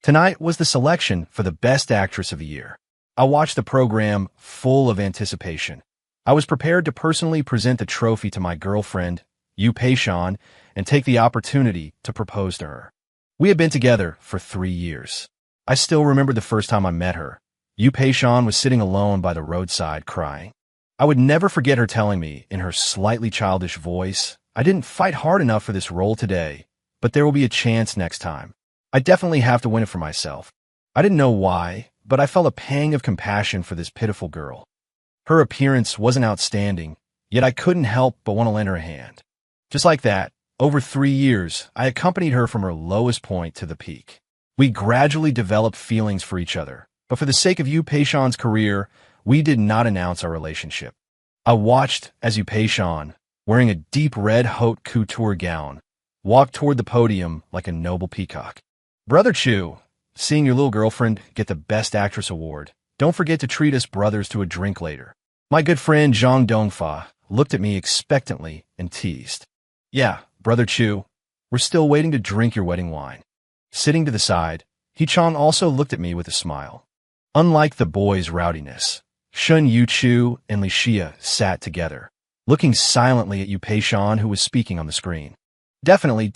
Tonight was the selection for the Best Actress of the Year. I watched the program full of anticipation. I was prepared to personally present the trophy to my girlfriend, Yu Pei-shan, and take the opportunity to propose to her. We had been together for 3 years. I still remember the first time I met her. Yu Pei-shan was sitting alone by the roadside crying. I would never forget her telling me, in her slightly childish voice, "I didn't fight hard enough for this role today, but there will be a chance next time. I definitely have to win it for myself." I didn't know why, but I felt a pang of compassion for this pitiful girl. Her appearance wasn't outstanding, yet I couldn't help but want to lend her a hand. Just like that, over 3 years, I accompanied her from her lowest point to the peak. We gradually developed feelings for each other, but for the sake of Yu Pei-shan's career, we did not announce our relationship. I watched as Yu Pei-shan, wearing a deep red haute couture gown, walked toward the podium like a noble peacock. "Brother Chu, seeing your little girlfriend get the Best Actress award, don't forget to treat us brothers to a drink later." My good friend Zhang Dongfa looked at me expectantly and teased. "Yeah, Brother Chu, we're still waiting to drink your wedding wine." Sitting to the side, He-chan also looked at me with a smile. Unlike the boys' rowdiness, Shun Yu-chu and Li Xia sat together, looking silently at Yu Pei-shan, who was speaking on the screen. Definitely.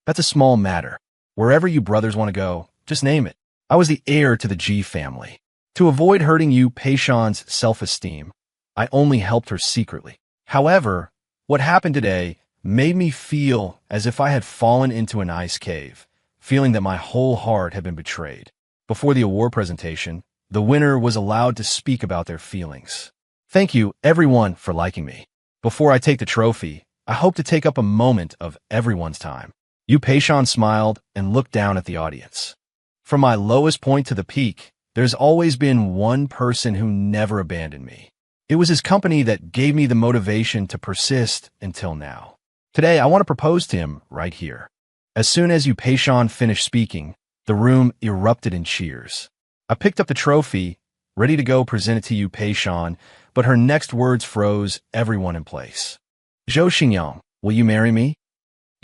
That's a small matter. Wherever you brothers want to go, just name it." I was the heir to the Ji family. To avoid hurting Yu Pei-shan's self-esteem, I only helped her secretly. However, what happened today made me feel as if I had fallen into an ice cave, feeling that my whole heart had been betrayed. Before the award presentation, the winner was allowed to speak about their feelings. "Thank you, everyone, for liking me. Before I take the trophy, I hope to take up a moment of everyone's time." Yu Pei-shan smiled and looked down at the audience. "From my lowest point to the peak, there's always been one person who never abandoned me. It was his company that gave me the motivation to persist until now. Today, I want to propose to him right here." As soon as Yu Pei-shan finished speaking, the room erupted in cheers. I picked up the trophy, ready to go present it to Yu Pei-shan, but her next words froze everyone in place. "Zhou Xingyang, will you marry me?"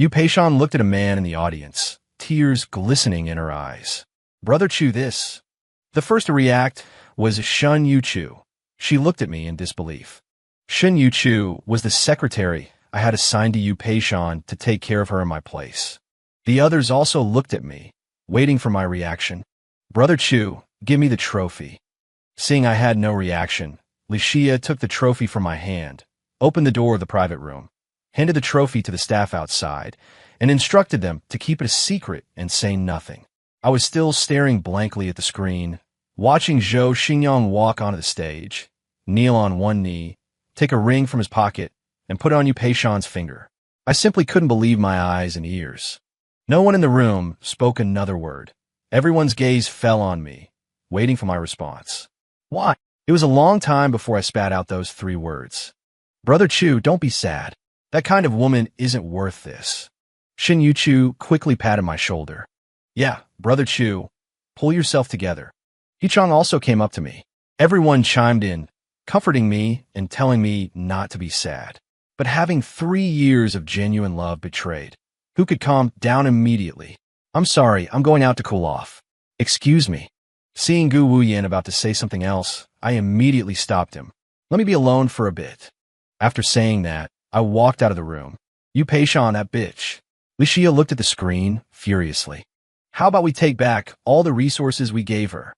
Yu Pei-shan looked at a man in the audience, tears glistening in her eyes. "Brother Chu, this." The first to react was Shun Yu-chu. She looked at me in disbelief. Shun Yu-chu was the secretary I had assigned to Yu Pei-shan to take care of her in my place. The others also looked at me, waiting for my reaction. "Brother Chu, give me the trophy." Seeing I had no reaction, Li Xia took the trophy from my hand, opened the door of the private room, handed the trophy to the staff outside, and instructed them to keep it a secret and say nothing. I was still staring blankly at the screen, watching Zhou Xingyang walk onto the stage, kneel on one knee, take a ring from his pocket, and put it on Yu Pei-shan's finger. I simply couldn't believe my eyes and ears. No one in the room spoke another word. Everyone's gaze fell on me, waiting for my response. Why? It was a long time before I spat out those 3 words. "Brother Chu, don't be sad. That kind of woman isn't worth this." Shin Yu-chu quickly patted my shoulder. "Yeah, Brother Chu, pull yourself together." He-chang also came up to me. Everyone chimed in, comforting me and telling me not to be sad. But having 3 years of genuine love betrayed, who could calm down immediately? "I'm sorry, I'm going out to cool off." "Excuse me." Seeing Gu Wuyan about to say something else, I immediately stopped him. "Let me be alone for a bit." After saying that, I walked out of the room. "Yu Pei-shan, that bitch." Li Xia looked at the screen furiously. "How about we take back all the resources we gave her?"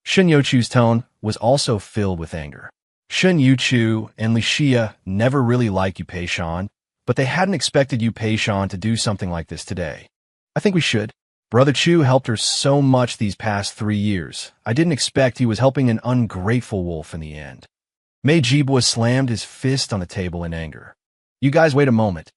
Shun Yu-chu's tone was also filled with anger. Shun Yu-chu and Li Xia never really liked Yu Pei-shan, but they hadn't expected Yu Pei-shan to do something like this today. "I think we should. Brother Chu helped her so much these past 3 years. I didn't expect he was helping an ungrateful wolf in the end." Mei Jibua slammed his fist on the table in anger. "You guys wait a moment."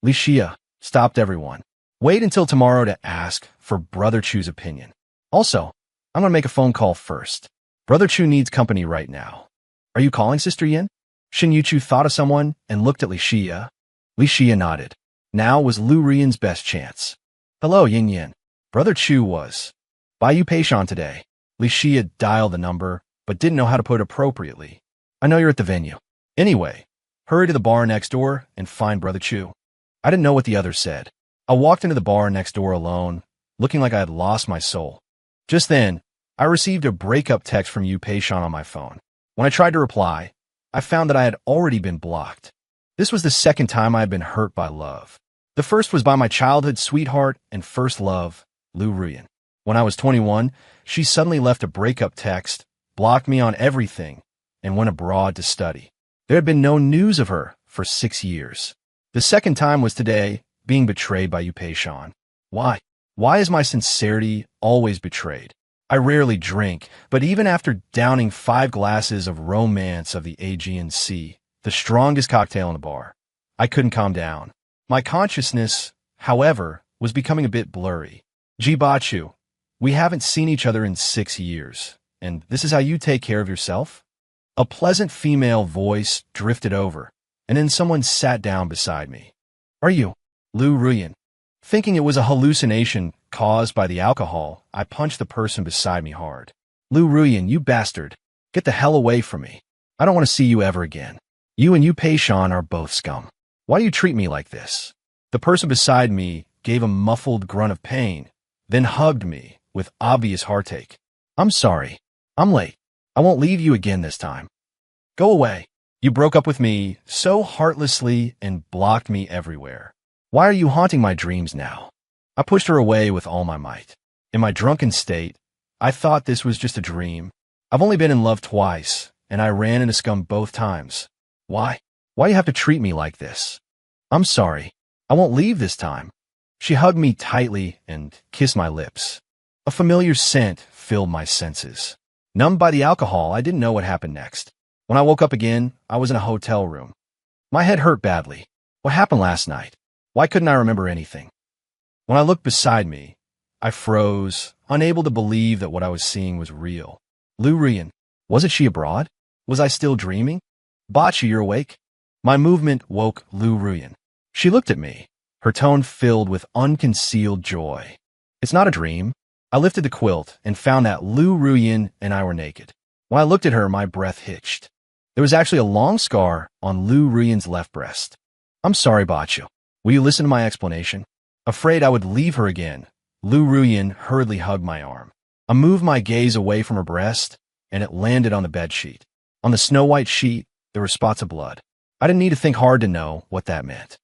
Li Xia stopped everyone. "Wait until tomorrow to ask for Brother Chu's opinion. Also, I'm going to make a phone call first. Brother Chu needs company right now." "Are you calling Sister Yin?" Shin Yu-chu thought of someone and looked at Li Xia. Li Xia nodded. Now was Lu Rian's best chance. "Hello, Yin Yin. Brother Chu was by Yu Pei-shan today." Li Xia dialed the number, but didn't know how to put it appropriately. "I know you're at the venue. Anyway, hurry to the bar next door and find Brother Chu." I didn't know what the others said. I walked into the bar next door alone, looking like I had lost my soul. Just then, I received a breakup text from Yu Peishan on my phone. When I tried to reply, I found that I had already been blocked. This was the second time I had been hurt by love. The first was by my childhood sweetheart and first love, Lu Ruyan. When I was 21, she suddenly left a breakup text, blocked me on everything, and went abroad to study. There had been no news of her for 6 years. The second time was today, being betrayed by Yu Peishan. Why? Why is my sincerity always betrayed? I rarely drink, but even after downing 5 glasses of romance of the Aegean Sea, the strongest cocktail in the bar, I couldn't calm down. My consciousness, however, was becoming a bit blurry. Jibachu, we haven't seen each other in 6 years, and this is how you take care of yourself? A pleasant female voice drifted over, and then someone sat down beside me. Are you Lu Ruyan? Thinking it was a hallucination caused by the alcohol, I punched the person beside me hard. Lu Ruyan, you bastard. Get the hell away from me. I don't want to see you ever again. You and Yu Peishan are both scum. Why do you treat me like this? The person beside me gave a muffled grunt of pain, then hugged me with obvious heartache. I'm sorry. I'm late. I won't leave you again this time. Go away. You broke up with me so heartlessly and blocked me everywhere. Why are you haunting my dreams now? I pushed her away with all my might. In my drunken state, I thought this was just a dream. I've only been in love twice, and I ran into scum both times. Why? Why do you have to treat me like this? I'm sorry. I won't leave this time. She hugged me tightly and kissed my lips. A familiar scent filled my senses. Numbed by the alcohol, I didn't know what happened next. When I woke up again, I was in a hotel room. My head hurt badly. What happened last night? Why couldn't I remember anything? When I looked beside me, I froze, unable to believe that what I was seeing was real. Lu Ruyan, wasn't she abroad? Was I still dreaming? Bachi, you're awake? My movement woke Lu Ruyan. She looked at me, her tone filled with unconcealed joy. It's not a dream. I lifted the quilt and found that Lu Ruyan and I were naked. When I looked at her, my breath hitched. There was actually a long scar on Lu Ruyan's left breast. I'm sorry, Bachu. Will you listen to my explanation? Afraid I would leave her again, Lu Ruyan hurriedly hugged my arm. I moved my gaze away from her breast, and it landed on the bedsheet. On the snow-white sheet, there were spots of blood. I didn't need to think hard to know what that meant.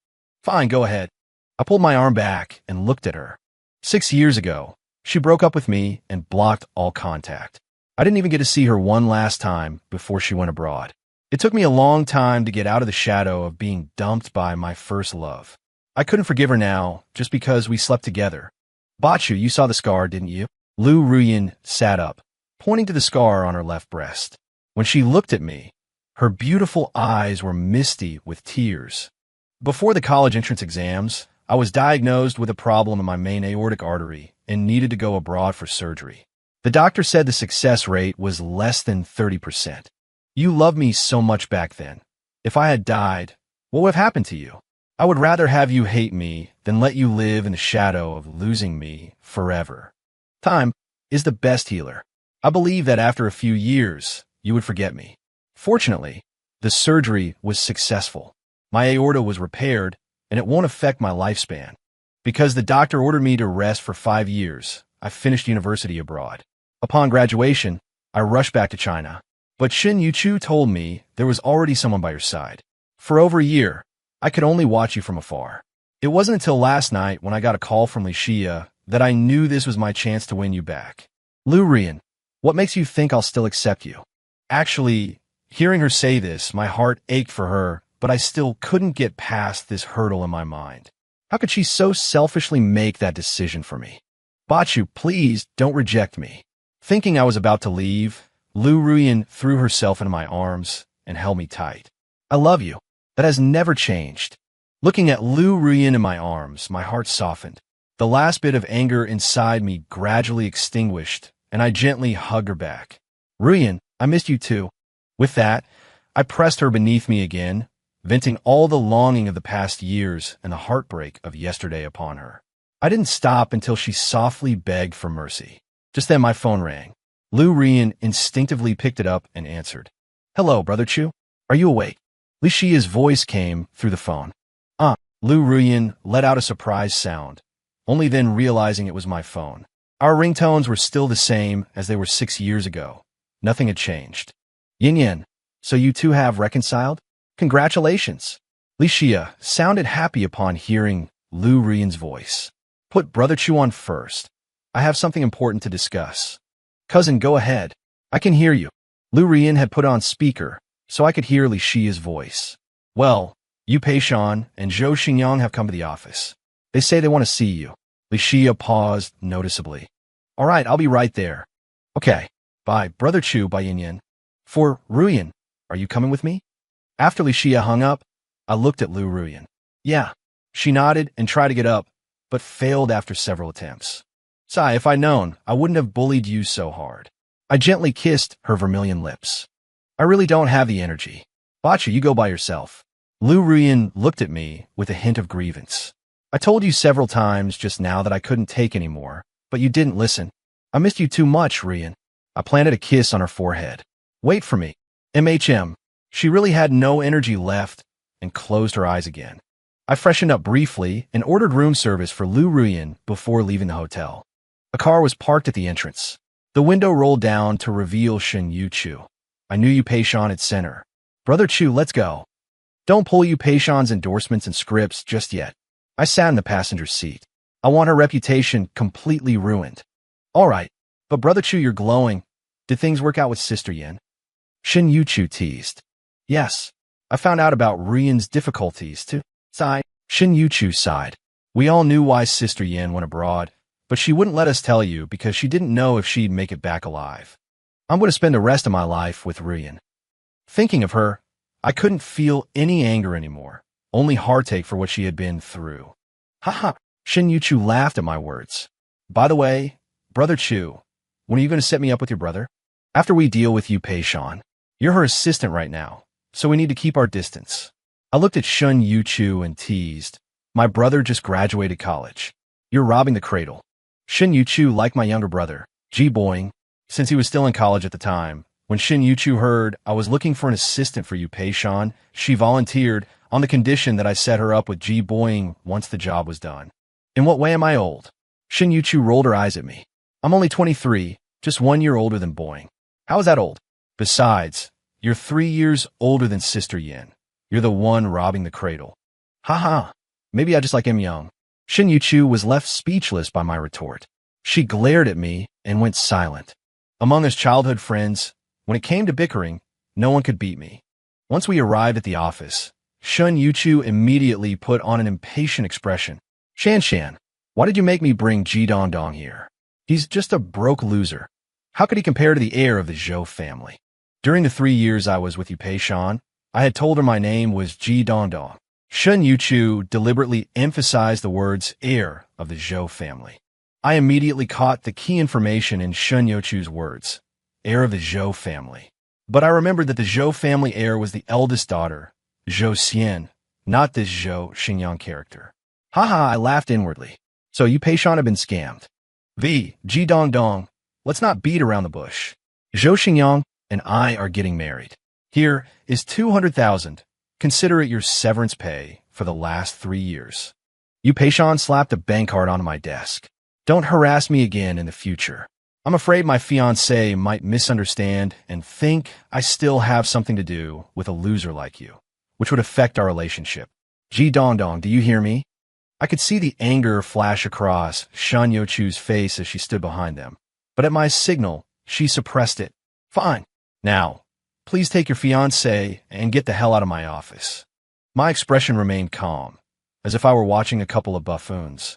Fine, go ahead. I pulled my arm back and looked at her. 6 years ago, she broke up with me and blocked all contact. I didn't even get to see her one last time before she went abroad. It took me a long time to get out of the shadow of being dumped by my first love. I couldn't forgive her now just because we slept together. Bachu, you saw the scar, didn't you? Lu Ruyan sat up, pointing to the scar on her left breast. When she looked at me, her beautiful eyes were misty with tears. Before the college entrance exams, I was diagnosed with a problem in my main aortic artery and needed to go abroad for surgery. The doctor said the success rate was less than 30%. You loved me so much back then. If I had died, what would have happened to you? I would rather have you hate me than let you live in the shadow of losing me forever. Time is the best healer. I believe that after a few years, you would forget me. Fortunately, the surgery was successful. My aorta was repaired, and it won't affect my lifespan. Because the doctor ordered me to rest for 5 years, I finished university abroad. Upon graduation, I rushed back to China. But Shin Yuchu told me there was already someone by your side. For over a year, I could only watch you from afar. It wasn't until last night when I got a call from Li Xia that I knew this was my chance to win you back. Lu Ruyan, what makes you think I'll still accept you? Actually, hearing her say this, my heart ached for her, but I still couldn't get past this hurdle in my mind. How could she so selfishly make that decision for me? Bachu, please don't reject me. Thinking I was about to leave, Lu Ruyan threw herself into my arms and held me tight. I love you. That has never changed. Looking at Lu Ruyan in my arms, my heart softened. The last bit of anger inside me gradually extinguished, and I gently hugged her back. Ruyan, I missed you too. With that, I pressed her beneath me again, venting all the longing of the past years and the heartbreak of yesterday upon her. I didn't stop until she softly begged for mercy. Just then my phone rang. Lu Ruyan instinctively picked it up and answered. Hello, Brother Chu. Are you awake? Li Xia's voice came through the phone. Lu Ruyan let out a surprised sound. only then realizing it was my phone. Our ringtones were still the same as they were 6 years ago. Nothing had changed. Yin Yin, so you two have reconciled? Congratulations. Li Xia sounded happy upon hearing Lu Ruyan's voice. Put Brother Chu on first. I have something important to discuss. Cousin, go ahead. I can hear you. Lu Ruyan had put on speaker, so I could hear Li Xia's voice. Well, Yu Peishan and Zhou Xingyang have come to the office. They say they want to see you. Li Xia paused noticeably. All right, I'll be right there. Okay. Bye, Brother Chu, by Yin Yin. For Ruyan, are you coming with me? After Li Xia hung up, I looked at Lu Ruyan. Yeah. She nodded and tried to get up, but failed after several attempts. Sigh, if I'd known, I wouldn't have bullied you so hard. I gently kissed her vermilion lips. I really don't have the energy. Bacha, you go by yourself. Lu Ruyan looked at me with a hint of grievance. I told you several times just now that I couldn't take any more, but you didn't listen. I missed you too much, Ruyan. I planted a kiss on her forehead. Wait for me. MHM. She really had no energy left and closed her eyes again. I freshened up briefly and ordered room service for Lu Ruyan before leaving the hotel. A car was parked at the entrance. The window rolled down to reveal Shen Yuchu. I knew Yu Peishan had sent her. Brother Chu, let's go. Don't pull Yu Peishan's endorsements and scripts just yet. I sat in the passenger seat. I want her reputation completely ruined. All right, but Brother Chu, you're glowing. Did things work out with Sister Yin? Shen Yuchu teased. Yes. I found out about Ruyan's difficulties too. Sigh. Shen Yuchu sighed. We all knew why Sister Yin went abroad, but she wouldn't let us tell you because she didn't know if she'd make it back alive. I'm going to spend the rest of my life with Ruyan. Thinking of her, I couldn't feel any anger anymore, only heartache for what she had been through. Haha. Shen Yuchu laughed at my words. By the way, Brother Chu, when are you going to set me up with your brother? After we deal with Yu Peishan. You're her assistant right now, so we need to keep our distance. I looked at Shen Yuchu and teased. My brother just graduated college. You're robbing the cradle. Shen Yuchu liked my younger brother, Ji Boing, since he was still in college at the time. When Shen Yuchu heard I was looking for an assistant for Yu Peishan, she volunteered on the condition that I set her up with Ji Boing once the job was done. In what way am I old? Shen Yuchu rolled her eyes at me. I'm only 23, just 1 year older than Boing. How is that old? Besides, you're 3 years older than Sister Yin. You're the one robbing the cradle. Haha, maybe I just like him young. Shen Yuchu was left speechless by my retort. She glared at me and went silent. Among us childhood friends, when it came to bickering, no one could beat me. Once we arrived at the office, Shen Yuchu immediately put on an impatient expression. Shan, why did you make me bring Ji Dongdong here? He's just a broke loser. How could he compare to the heir of the Zhou family? During the 3 years I was with Yu Peishan, I had told her my name was Ji Dongdong. Shen Yuchu deliberately emphasized the words heir of the Zhou family. I immediately caught the key information in Shen Yuchu's words, heir of the Zhou family. But I remembered that the Zhou family heir was the eldest daughter, Zhou Xian, not this Zhou Xingyang character. Haha, I laughed inwardly. So Yu Peishan had been scammed. Ji Dongdong, let's not beat around the bush. Zhou Xingyang and I are getting married. Here is 200,000. Consider it your severance pay for the last 3 years. Yu Peishan slapped a bank card onto my desk. Don't harass me again in the future. I'm afraid my fiancé might misunderstand and think I still have something to do with a loser like you, which would affect our relationship. Ji Dongdong, do you hear me? I could see the anger flash across Shen Yuchu's face as she stood behind them, but at my signal, she suppressed it. Fine. Now, please take your fiancé and get the hell out of my office. My expression remained calm, as if I were watching a couple of buffoons.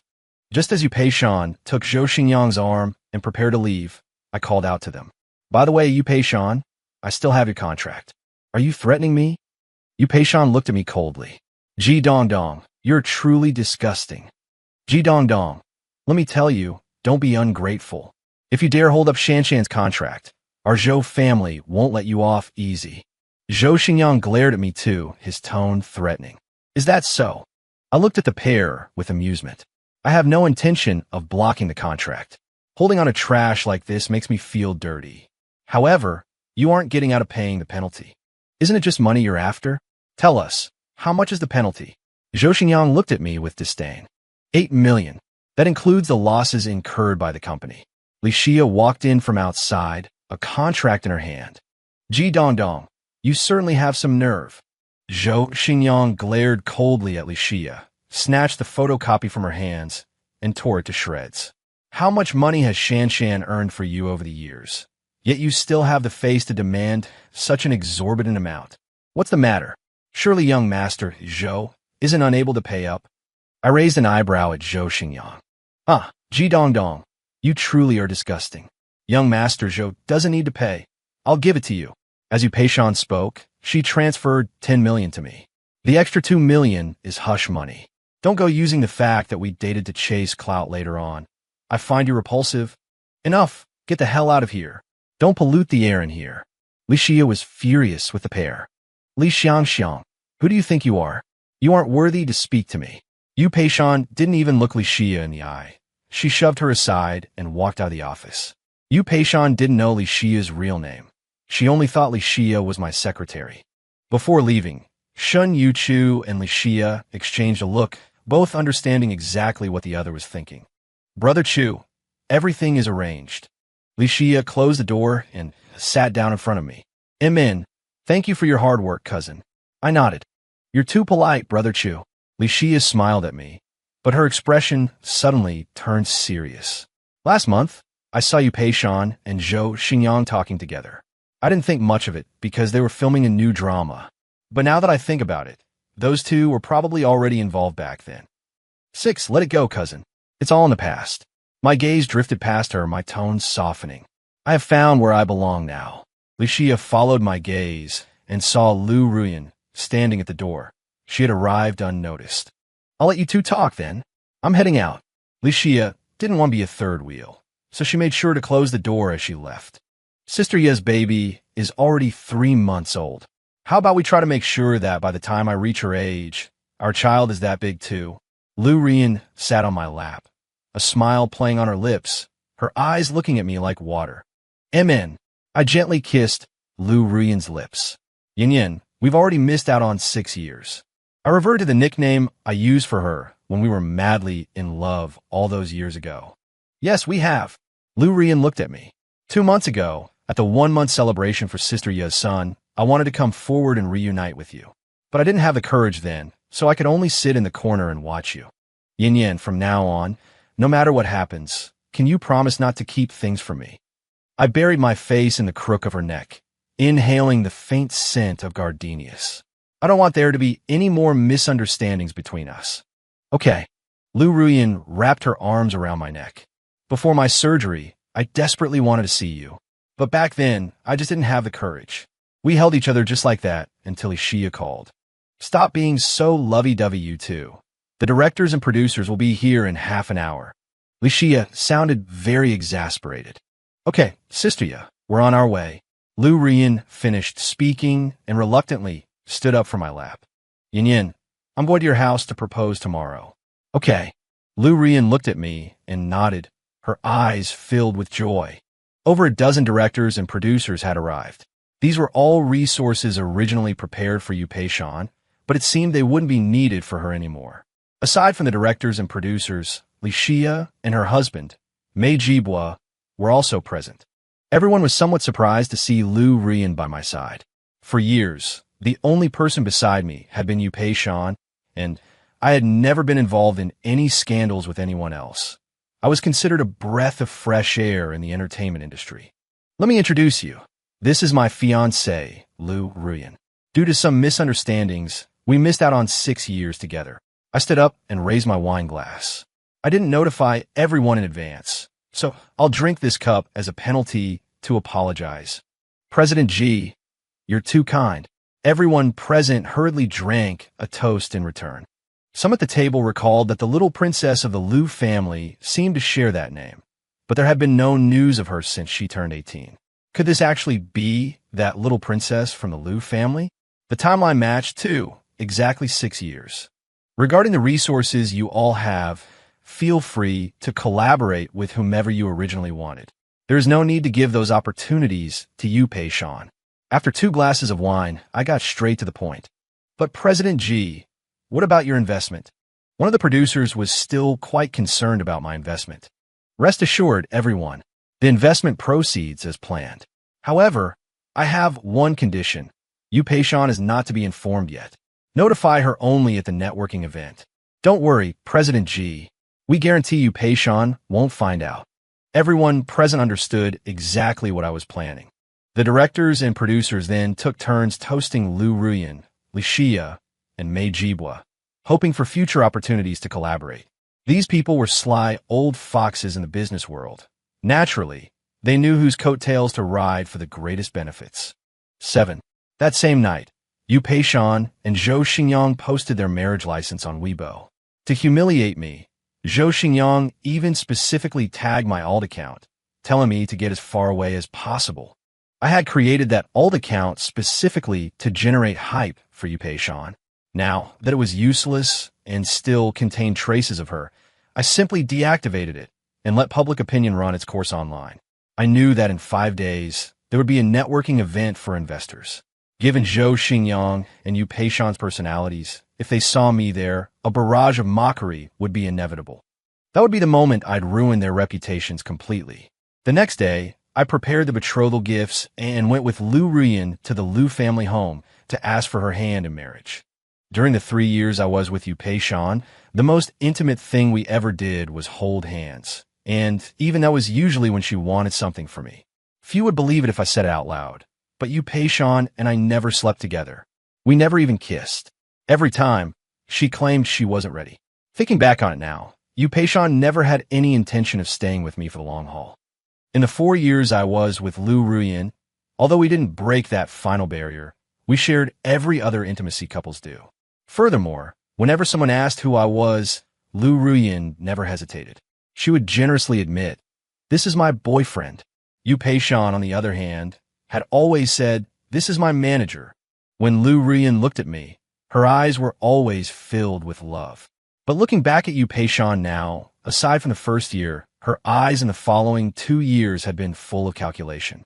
Just as Yu Peishan took Zhou Xingyang's arm and prepared to leave, I called out to them. By the way, Yu Peishan, I still have your contract. Are you threatening me? Yu Peishan looked at me coldly. Ji Dongdong, you're truly disgusting. Ji Dongdong, let me tell you, don't be ungrateful. If you dare hold up Shanshan's contract, our Zhou family won't let you off easy. Zhou Xingyang glared at me too, his tone threatening. Is that so? I looked at the pair with amusement. I have no intention of blocking the contract. Holding on to trash like this makes me feel dirty. However, you aren't getting out of paying the penalty. Isn't it just money you're after? Tell us, how much is the penalty? Zhou Xingyang looked at me with disdain. 8 million. That includes the losses incurred by the company. Li Xia walked in from outside, a contract in her hand. Ji Dongdong, you certainly have some nerve. Zhou Xingyang glared coldly at Li Xia, snatched the photocopy from her hands, and tore it to shreds. How much money has Shanshan earned for you over the years? Yet you still have the face to demand such an exorbitant amount. What's the matter? Surely young master Zhou isn't unable to pay up. I raised an eyebrow at Zhou Xingyang. Ji Dongdong, you truly are disgusting. Young master Zhou doesn't need to pay. I'll give it to you. As Yu Peishan spoke, she transferred 10 million to me. The extra 2 million is hush money. Don't go using the fact that we dated to chase clout later on. I find you repulsive. Enough. Get the hell out of here. Don't pollute the air in here. Li Xia was furious with the pair. Li Xiangxiang, who do you think you are? You aren't worthy to speak to me. Yu Peishan didn't even look Li Xia in the eye. She shoved her aside and walked out of the office. Yu Peishan didn't know Li Xia's real name. She only thought Li Xia was my secretary. Before leaving, Shun Yuchu and Li Xia exchanged a look, both understanding exactly what the other was thinking. Brother Chu, everything is arranged. Li Xia closed the door and sat down in front of me. In, thank you for your hard work, cousin. I nodded. You're too polite, Brother Chu. Li Xia smiled at me, but her expression suddenly turned serious. Last month, I saw Yu Peishan and Zhou Xingyang talking together. I didn't think much of it because they were filming a new drama. But now that I think about it, those two were probably already involved back then. 6. Let it go, cousin. It's all in the past. My gaze drifted past her, my tone softening. I have found where I belong now. Li Xia followed my gaze and saw Lu Ruyan standing at the door. She had arrived unnoticed. I'll let you two talk then. I'm heading out. Li Xia didn't want to be a third wheel, so she made sure to close the door as she left. Sister Ye's baby is already 3 months old. How about we try to make sure that by the time I reach her age, our child is that big too? Lu Ruyan sat on my lap, a smile playing on her lips, her eyes looking at me like water. Amen. I gently kissed Lu Ruyan's lips. Yin, we've already missed out on 6 years. I reverted to the nickname I used for her when we were madly in love all those years ago. Yes, we have. Lu Ruyan looked at me. 2 months ago, at the 1-month celebration for Sister Ye's son, I wanted to come forward and reunite with you. But I didn't have the courage then, so I could only sit in the corner and watch you. Yin, from now on, no matter what happens, can you promise not to keep things from me? I buried my face in the crook of her neck, inhaling the faint scent of gardenias. I don't want there to be any more misunderstandings between us. Okay. Lu Ruyan wrapped her arms around my neck. Before my surgery, I desperately wanted to see you. But back then, I just didn't have the courage. We held each other just like that until Li Xia called. Stop being so lovey-dovey, you two. The directors and producers will be here in half an hour. Li Xia sounded very exasperated. Okay, Sister Ye, we're on our way. Lu Ruyan finished speaking and reluctantly stood up from my lap. Yin, I'm going to your house to propose tomorrow. Okay. Lu Ruyan looked at me and nodded, her eyes filled with joy. Over a dozen directors and producers had arrived. These were all resources originally prepared for Yu Peishan, but it seemed they wouldn't be needed for her anymore. Aside from the directors and producers, Li Xia and her husband, Mei Jibua, were also present. Everyone was somewhat surprised to see Lu Ruyan by my side. For years, the only person beside me had been Yu Peishan, and I had never been involved in any scandals with anyone else. I was considered a breath of fresh air in the entertainment industry. Let me introduce you. This is my fiancée, Lu Ruyan. Due to some misunderstandings, we missed out on 6 years together. I stood up and raised my wine glass. I didn't notify everyone in advance, so I'll drink this cup as a penalty to apologize. President Ji, you're too kind. Everyone present hurriedly drank a toast in return. Some at the table recalled that the little princess of the Lu family seemed to share that name, but there had been no news of her since she turned 18. Could this actually be that little princess from the Lu family? The timeline matched, too, exactly 6 years. Regarding the resources you all have, feel free to collaborate with whomever you originally wanted. There is no need to give those opportunities to Yu Peishan. After 2 glasses of wine, I got straight to the point. But President Ji, what about your investment? One of the producers was still quite concerned about my investment. Rest assured, everyone, the investment proceeds as planned. However, I have one condition. Yu Peishan is not to be informed yet. Notify her only at the networking event. Don't worry, President G. We guarantee Yu Peishan won't find out. Everyone present understood exactly what I was planning. The directors and producers then took turns toasting Lu Ruyan, Li Xia, and Mei Jibwa, hoping for future opportunities to collaborate. These people were sly old foxes in the business world. Naturally, they knew whose coattails to ride for the greatest benefits. 7. That same night, Yu Peishan and Zhou Xingyang posted their marriage license on Weibo. To humiliate me, Zhou Xingyang even specifically tagged my alt account, telling me to get as far away as possible. I had created that alt account specifically to generate hype for Yu Peishan. Now that it was useless and still contained traces of her, I simply deactivated it and let public opinion run its course online. I knew that in 5 days, there would be a networking event for investors. Given Zhou Xingyang and Yu Peishan's personalities, if they saw me there, a barrage of mockery would be inevitable. That would be the moment I'd ruin their reputations completely. The next day, I prepared the betrothal gifts and went with Lu Ruyan to the Lu family home to ask for her hand in marriage. During the 3 years I was with Yu Peishan, the most intimate thing we ever did was hold hands. And even that was usually when she wanted something from me. Few would believe it if I said it out loud. But Yu Peishan and I never slept together. We never even kissed. Every time, she claimed she wasn't ready. Thinking back on it now, Yu Peishan never had any intention of staying with me for the long haul. In the 4 years I was with Lu Ruyan, although we didn't break that final barrier, we shared every other intimacy couples do. Furthermore, whenever someone asked who I was, Lu Ruyan never hesitated. She would generously admit, "This is my boyfriend." Yu Peishan, on the other hand, had always said, "This is my manager." When Lu Ruyan looked at me, her eyes were always filled with love. But looking back at Yu Peishan now, aside from the first year, her eyes in the following 2 years had been full of calculation.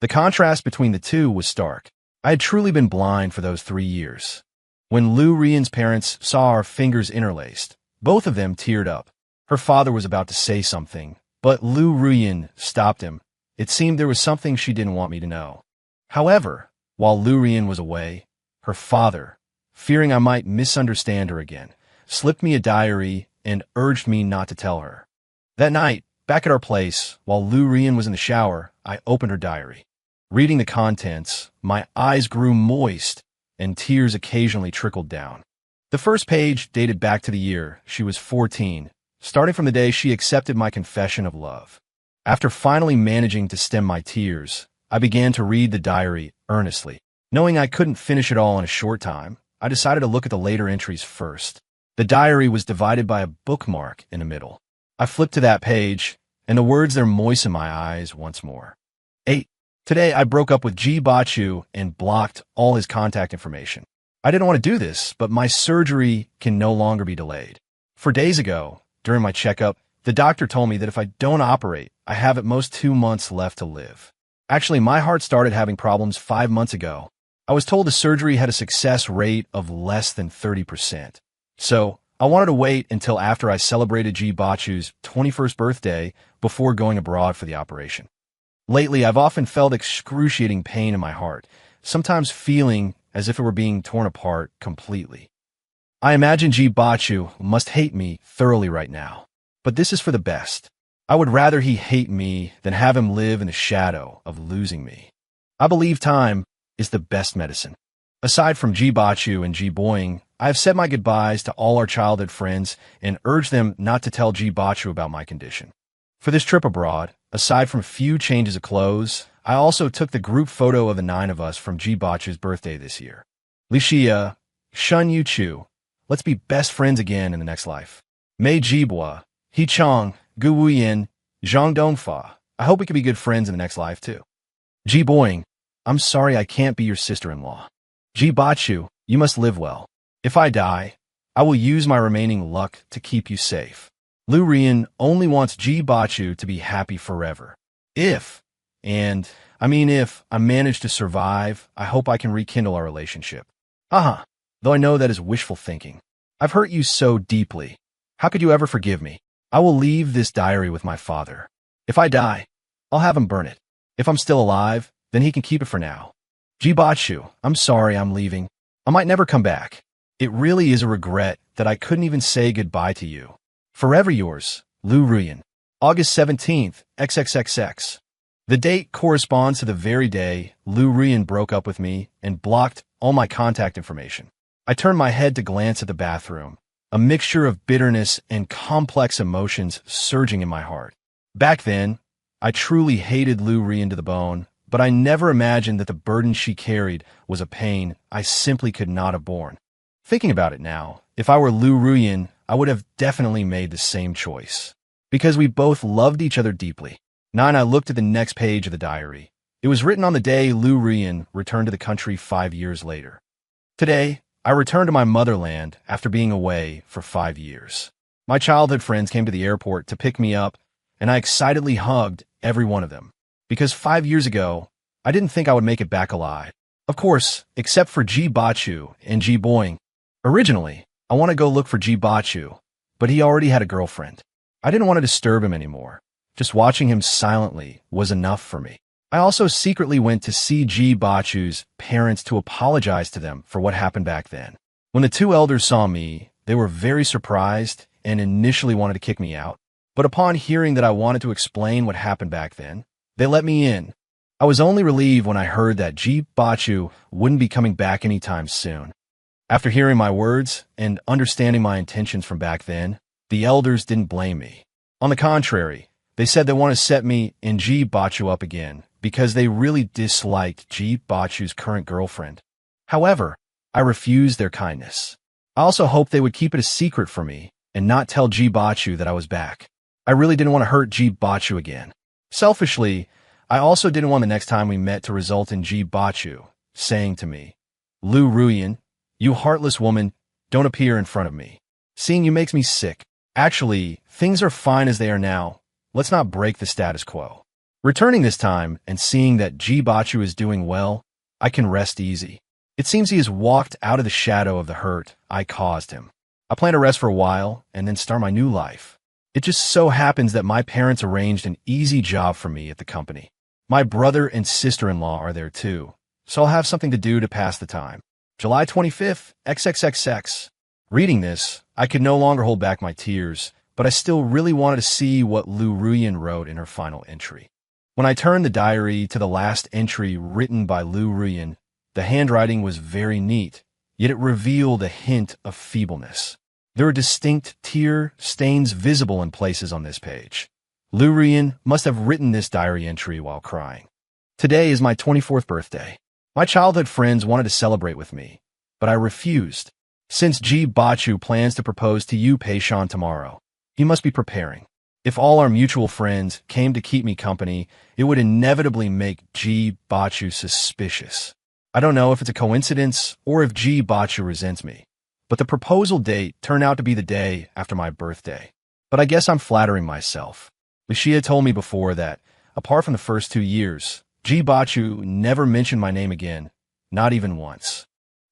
The contrast between the two was stark. I had truly been blind for those 3 years. When Lu Ruyan's parents saw our fingers interlaced, both of them teared up. Her father was about to say something, but Lu Ruyan stopped him. It seemed there was something she didn't want me to know. However, while Lu Ruyan was away, her father, fearing I might misunderstand her again, slipped me a diary and urged me not to tell her. That night, back at our place, while Lu Ruyan was in the shower, I opened her diary. Reading the contents, my eyes grew moist and tears occasionally trickled down. The first page dated back to the year she was 14, starting from the day she accepted my confession of love. After finally managing to stem my tears, I began to read the diary earnestly. Knowing I couldn't finish it all in a short time, I decided to look at the later entries first. The diary was divided by a bookmark in the middle. I flipped to that page, and the words there moistened my eyes once more. 8. Today, I broke up with Ji Bachu and blocked all his contact information. I didn't want to do this, but my surgery can no longer be delayed. 4 days ago, during my checkup, the doctor told me that if I don't operate, I have at most 2 months left to live. Actually, my heart started having problems 5 months ago. I was told the surgery had a success rate of less than 30%. So, I wanted to wait until after I celebrated Ji Bachu's 21st birthday before going abroad for the operation. Lately, I've often felt excruciating pain in my heart, sometimes feeling as if it were being torn apart completely. I imagine Ji Bachu must hate me thoroughly right now, but this is for the best. I would rather he hate me than have him live in the shadow of losing me. I believe time is the best medicine. Aside from Ji Bachu and Ji Boying, I have said my goodbyes to all our childhood friends and urged them not to tell Ji Bachu about my condition. For this trip abroad, aside from a few changes of clothes, I also took the group photo of the 9 of us from Ji Bachu's birthday this year. Li Xia, Shun Yu Chu, let's be best friends again in the next life. Mei Jibwa, He Chong, Gu Wuyin, Zhang Dongfa, I hope we can be good friends in the next life too. Ji Boying, I'm sorry I can't be your sister-in-law. Ji Bachu, you must live well. If I die, I will use my remaining luck to keep you safe. Lu Ruyan only wants Ji Bachu to be happy forever. If I manage to survive, I hope I can rekindle our relationship. Though I know that is wishful thinking. I've hurt you so deeply. How could you ever forgive me? I will leave this diary with my father. If I die, I'll have him burn it. If I'm still alive, then he can keep it for now. Jibachu, I'm sorry I'm leaving. I might never come back. It really is a regret that I couldn't even say goodbye to you. Forever yours, Lu Ruyan. August 17th, XXXX. The date corresponds to the very day Lu Ruyan broke up with me and blocked all my contact information. I turned my head to glance at the bathroom, a mixture of bitterness and complex emotions surging in my heart. Back then, I truly hated Lu Ruyan to the bone, but I never imagined that the burden she carried was a pain I simply could not have borne. Thinking about it now, if I were Lu Ruyan, I would have definitely made the same choice. Because we both loved each other deeply. Now I looked at the next page of the diary. It was written on the day Lu Ruyan returned to the country 5 years later. Today, I returned to my motherland after being away for 5 years. My childhood friends came to the airport to pick me up, and I excitedly hugged every one of them. Because 5 years ago, I didn't think I would make it back alive. Of course, except for Ji Bachu and Ji Boing. Originally, I want to go look for Ji Bachu, but he already had a girlfriend. I didn't want to disturb him anymore. Just watching him silently was enough for me. I also secretly went to see Ji Bachu's parents to apologize to them for what happened back then. When the two elders saw me, they were very surprised and initially wanted to kick me out. But upon hearing that I wanted to explain what happened back then, they let me in. I was only relieved when I heard that Ji Bachu wouldn't be coming back anytime soon. After hearing my words and understanding my intentions from back then, the elders didn't blame me. On the contrary, they said they want to set me and Ji Bachu up again because they really disliked Ji Bachu's current girlfriend. However, I refused their kindness. I also hoped they would keep it a secret from me and not tell Ji Bachu that I was back. I really didn't want to hurt Ji Bachu again. Selfishly, I also didn't want the next time we met to result in Ji Bachu saying to me, "Lu Ruyan, you heartless woman, don't appear in front of me. Seeing you makes me sick. Actually, things are fine as they are now. Let's not break the status quo." Returning this time and seeing that Ji Bachu is doing well, I can rest easy. It seems he has walked out of the shadow of the hurt I caused him. I plan to rest for a while and then start my new life. It just so happens that my parents arranged an easy job for me at the company. My brother and sister-in-law are there too, so I'll have something to do to pass the time. July 25th, XXXX. Reading this, I could no longer hold back my tears, but I still really wanted to see what Lu Ruyan wrote in her final entry. When I turned the diary to the last entry written by Lu Ruyan, the handwriting was very neat, yet it revealed a hint of feebleness. There are distinct tear stains visible in places on this page. Lu Ruyan must have written this diary entry while crying. Today is my 24th birthday. My childhood friends wanted to celebrate with me, but I refused. Since Ji Bachu plans to propose to you, Peishan, tomorrow, he must be preparing. If all our mutual friends came to keep me company, it would inevitably make Ji Bachu suspicious. I don't know if it's a coincidence or if Ji Bachu resents me, but the proposal date turned out to be the day after my birthday. But I guess I'm flattering myself. Lucia told me before that, apart from the first 2 years, Ji Bachu never mentioned my name again, not even once.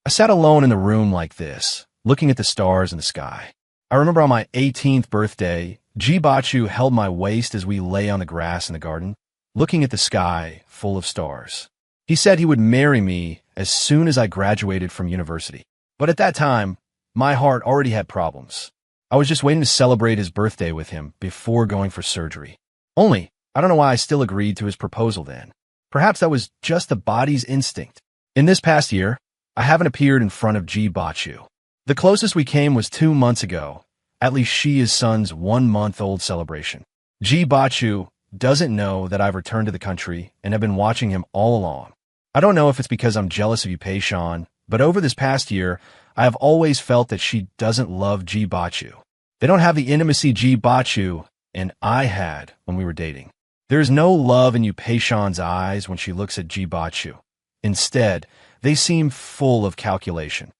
I sat alone in the room like this, looking at the stars in the sky. I remember on my 18th birthday, Ji Bachu held my waist as we lay on the grass in the garden, looking at the sky full of stars. He said he would marry me as soon as I graduated from university. But at that time, my heart already had problems. I was just waiting to celebrate his birthday with him before going for surgery. Only, I don't know why I still agreed to his proposal then. Perhaps that was just the body's instinct. In this past year, I haven't appeared in front of Ji Bachu. The closest we came was 2 months ago, at least Shia's son's 1-month-old celebration. Ji Bachu doesn't know that I've returned to the country and have been watching him all along. I don't know if it's because I'm jealous of you, Peishan, but over this past year, I have always felt that she doesn't love Ji Bachu. They don't have the intimacy Ji Bachu and I had when we were dating. There is no love in you, Peishan's eyes when she looks at Ji Bachu. Instead, they seem full of calculation.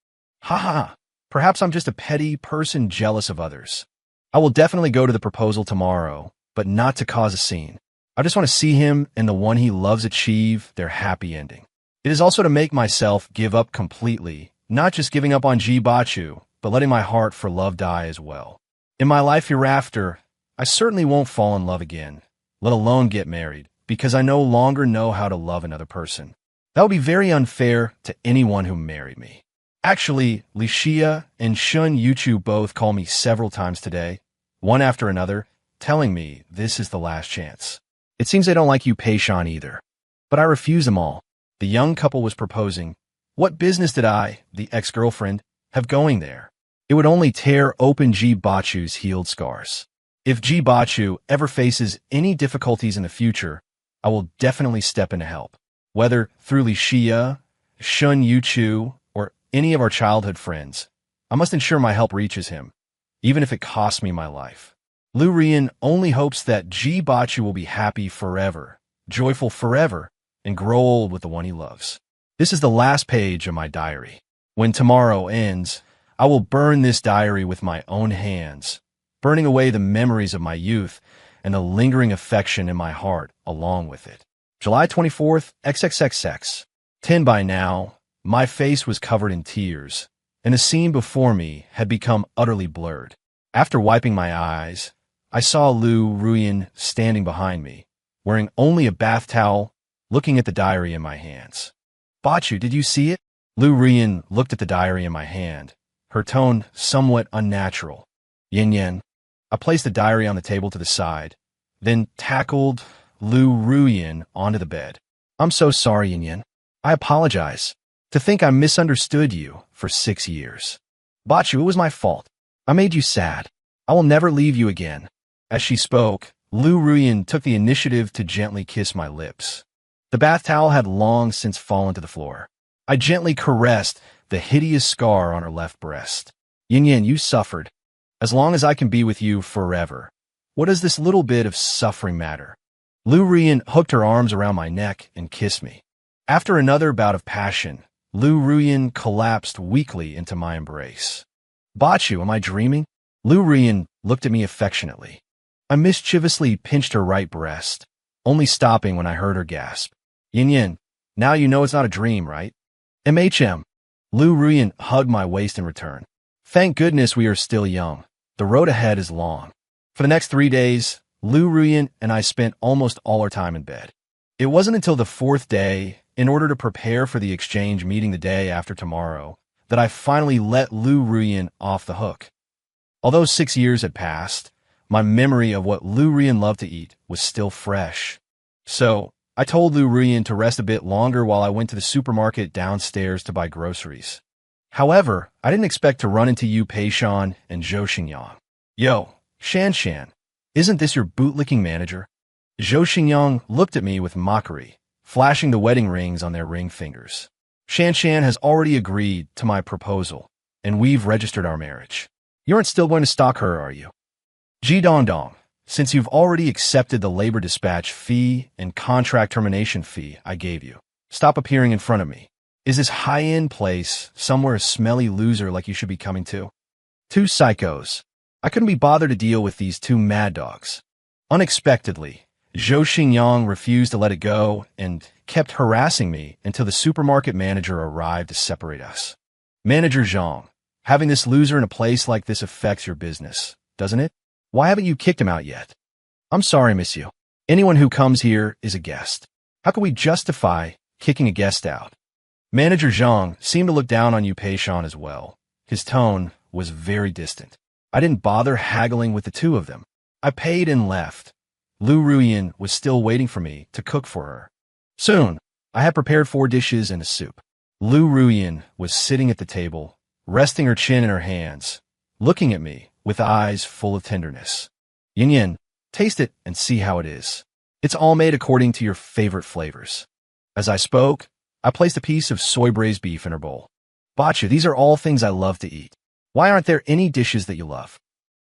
Ha ha! Perhaps I'm just a petty person jealous of others. I will definitely go to the proposal tomorrow, but not to cause a scene. I just want to see him and the one he loves achieve their happy ending. It is also to make myself give up completely, not just giving up on Ji Bachu, but letting my heart for love die as well. In my life hereafter, I certainly won't fall in love again, let alone get married, because I no longer know how to love another person. That would be very unfair to anyone who married me. Actually, Licia and Shun Yuchu both call me several times today, one after another, telling me this is the last chance. It seems they don't like Yu Peishan either. But I refuse them all. The young couple was proposing. What business did I, the ex-girlfriend, have going there? It would only tear open Ji Bachu's healed scars. If Ji Bachu ever faces any difficulties in the future, I will definitely step in to help. Whether through Licia, Shun Yuchu, or any of our childhood friends, I must ensure my help reaches him, even if it costs me my life. Lu Rian only hopes that Ji Bachu will be happy forever, joyful forever, and grow old with the one he loves. This is the last page of my diary. When tomorrow ends, I will burn this diary with my own hands, burning away the memories of my youth and the lingering affection in my heart along with it. July 24th, XXXX. 10 by now, my face was covered in tears, and the scene before me had become utterly blurred. After wiping my eyes, I saw Lu Ruyan standing behind me, wearing only a bath towel, looking at the diary in my hands. Bachu, did you see it? Lu Ruyan looked at the diary in my hand, her tone somewhat unnatural. Yin Yin. I placed the diary on the table to the side, then tackled Lu Ruyan onto the bed. I'm so sorry, Yin Yin. I apologize. To think I misunderstood you for 6 years. Bachu, it was my fault. I made you sad. I will never leave you again. As she spoke, Lu Ruyan took the initiative to gently kiss my lips. The bath towel had long since fallen to the floor. I gently caressed the hideous scar on her left breast. Yin Yin, you suffered. As long as I can be with you forever, what does this little bit of suffering matter? Lu Ruyan hooked her arms around my neck and kissed me. After another bout of passion, Lu Ruyan collapsed weakly into my embrace. Bachu, am I dreaming? Lu Ruyan looked at me affectionately. I mischievously pinched her right breast, only stopping when I heard her gasp. Yin Yin, now you know it's not a dream, right? MHM. Lu Ruyan hugged my waist in return. Thank goodness we are still young. The road ahead is long. For the next 3 days, Lu Ruyan and I spent almost all our time in bed. It wasn't until the 4th day, in order to prepare for the exchange meeting the day after tomorrow, that I finally let Lu Ruyan off the hook. Although 6 years had passed, my memory of what Lu Ruyan loved to eat was still fresh. So, I told Lu Ruyan to rest a bit longer while I went to the supermarket downstairs to buy groceries. However, I didn't expect to run into Yu Peishan and Zhou Xingyang. Yo, Shan Shan, isn't this your bootlicking manager? Zhou Xingyang looked at me with mockery, flashing the wedding rings on their ring fingers. Shan Shan has already agreed to my proposal, and we've registered our marriage. You aren't still going to stalk her, are you? Ji Dongdong, since you've already accepted the labor dispatch fee and contract termination fee I gave you, stop appearing in front of me. Is this high-end place somewhere a smelly loser like you should be coming to? 2 psychos. I couldn't be bothered to deal with these 2 mad dogs. Unexpectedly, Zhou Xingyang refused to let it go and kept harassing me until the supermarket manager arrived to separate us. Manager Zhang, having this loser in a place like this affects your business, doesn't it? Why haven't you kicked him out yet? I'm sorry, monsieur. Anyone who comes here is a guest. How can we justify kicking a guest out? Manager Zhang seemed to look down on Yu Peishan as well. His tone was very distant. I didn't bother haggling with the 2 of them. I paid and left. Lu Ruyan was still waiting for me to cook for her. Soon, I had prepared 4 dishes and a soup. Lu Ruyan was sitting at the table, resting her chin in her hands, looking at me with eyes full of tenderness. Yin Yin, taste it and see how it is. It's all made according to your favorite flavors. As I spoke, I placed a piece of soy braised beef in her bowl. Bachu, these are all things I love to eat. Why aren't there any dishes that you love?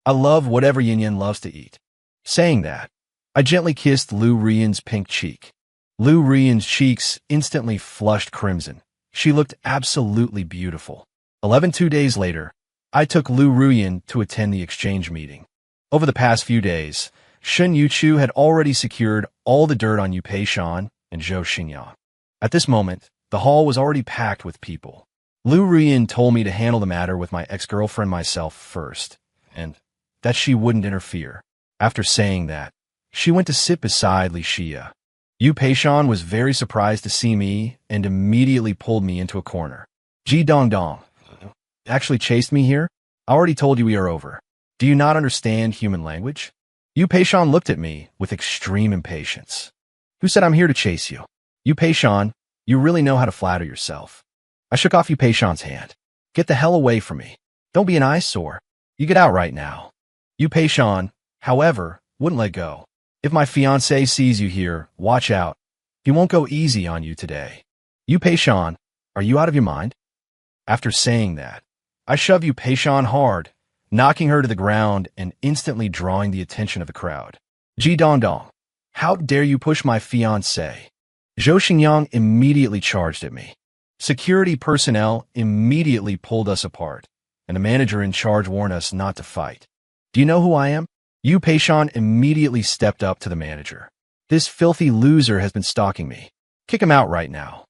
I love whatever Yin Yin loves to eat. Saying that, I gently kissed Lu Ruyan's pink cheek. Lu Ruyan's cheeks instantly flushed crimson. She looked absolutely beautiful. 2 days later, I took Lu Ruyan to attend the exchange meeting. Over the past few days, Shun Yuchu had already secured all the dirt on Yu Peishan and Zhou Xingyang. At this moment, the hall was already packed with people. Lu Ruyin told me to handle the matter with my ex-girlfriend myself first, and that she wouldn't interfere. After saying that, she went to sit beside Li Xia. Yu Peishan was very surprised to see me and immediately pulled me into a corner. Ji Dongdong actually chased me here? I already told you we are over. Do you not understand human language? Yu Peishan looked at me with extreme impatience. Who said I'm here to chase you? Yu Peishan, you really know how to flatter yourself. I shook off Yu Peishan's hand. Get the hell away from me. Don't be an eyesore. You get out right now. Yu Peishan, however, wouldn't let go. If my fiancé sees you here, watch out. He won't go easy on you today. Yu Peishan, are you out of your mind? After saying that, I shoved Yu Peishan hard, knocking her to the ground and instantly drawing the attention of the crowd. Ji Dongdong, how dare you push my fiancé? Zhou Xingyang immediately charged at me. Security personnel immediately pulled us apart, and the manager in charge warned us not to fight. Do you know who I am? Yu Peishan immediately stepped up to the manager. This filthy loser has been stalking me. Kick him out right now.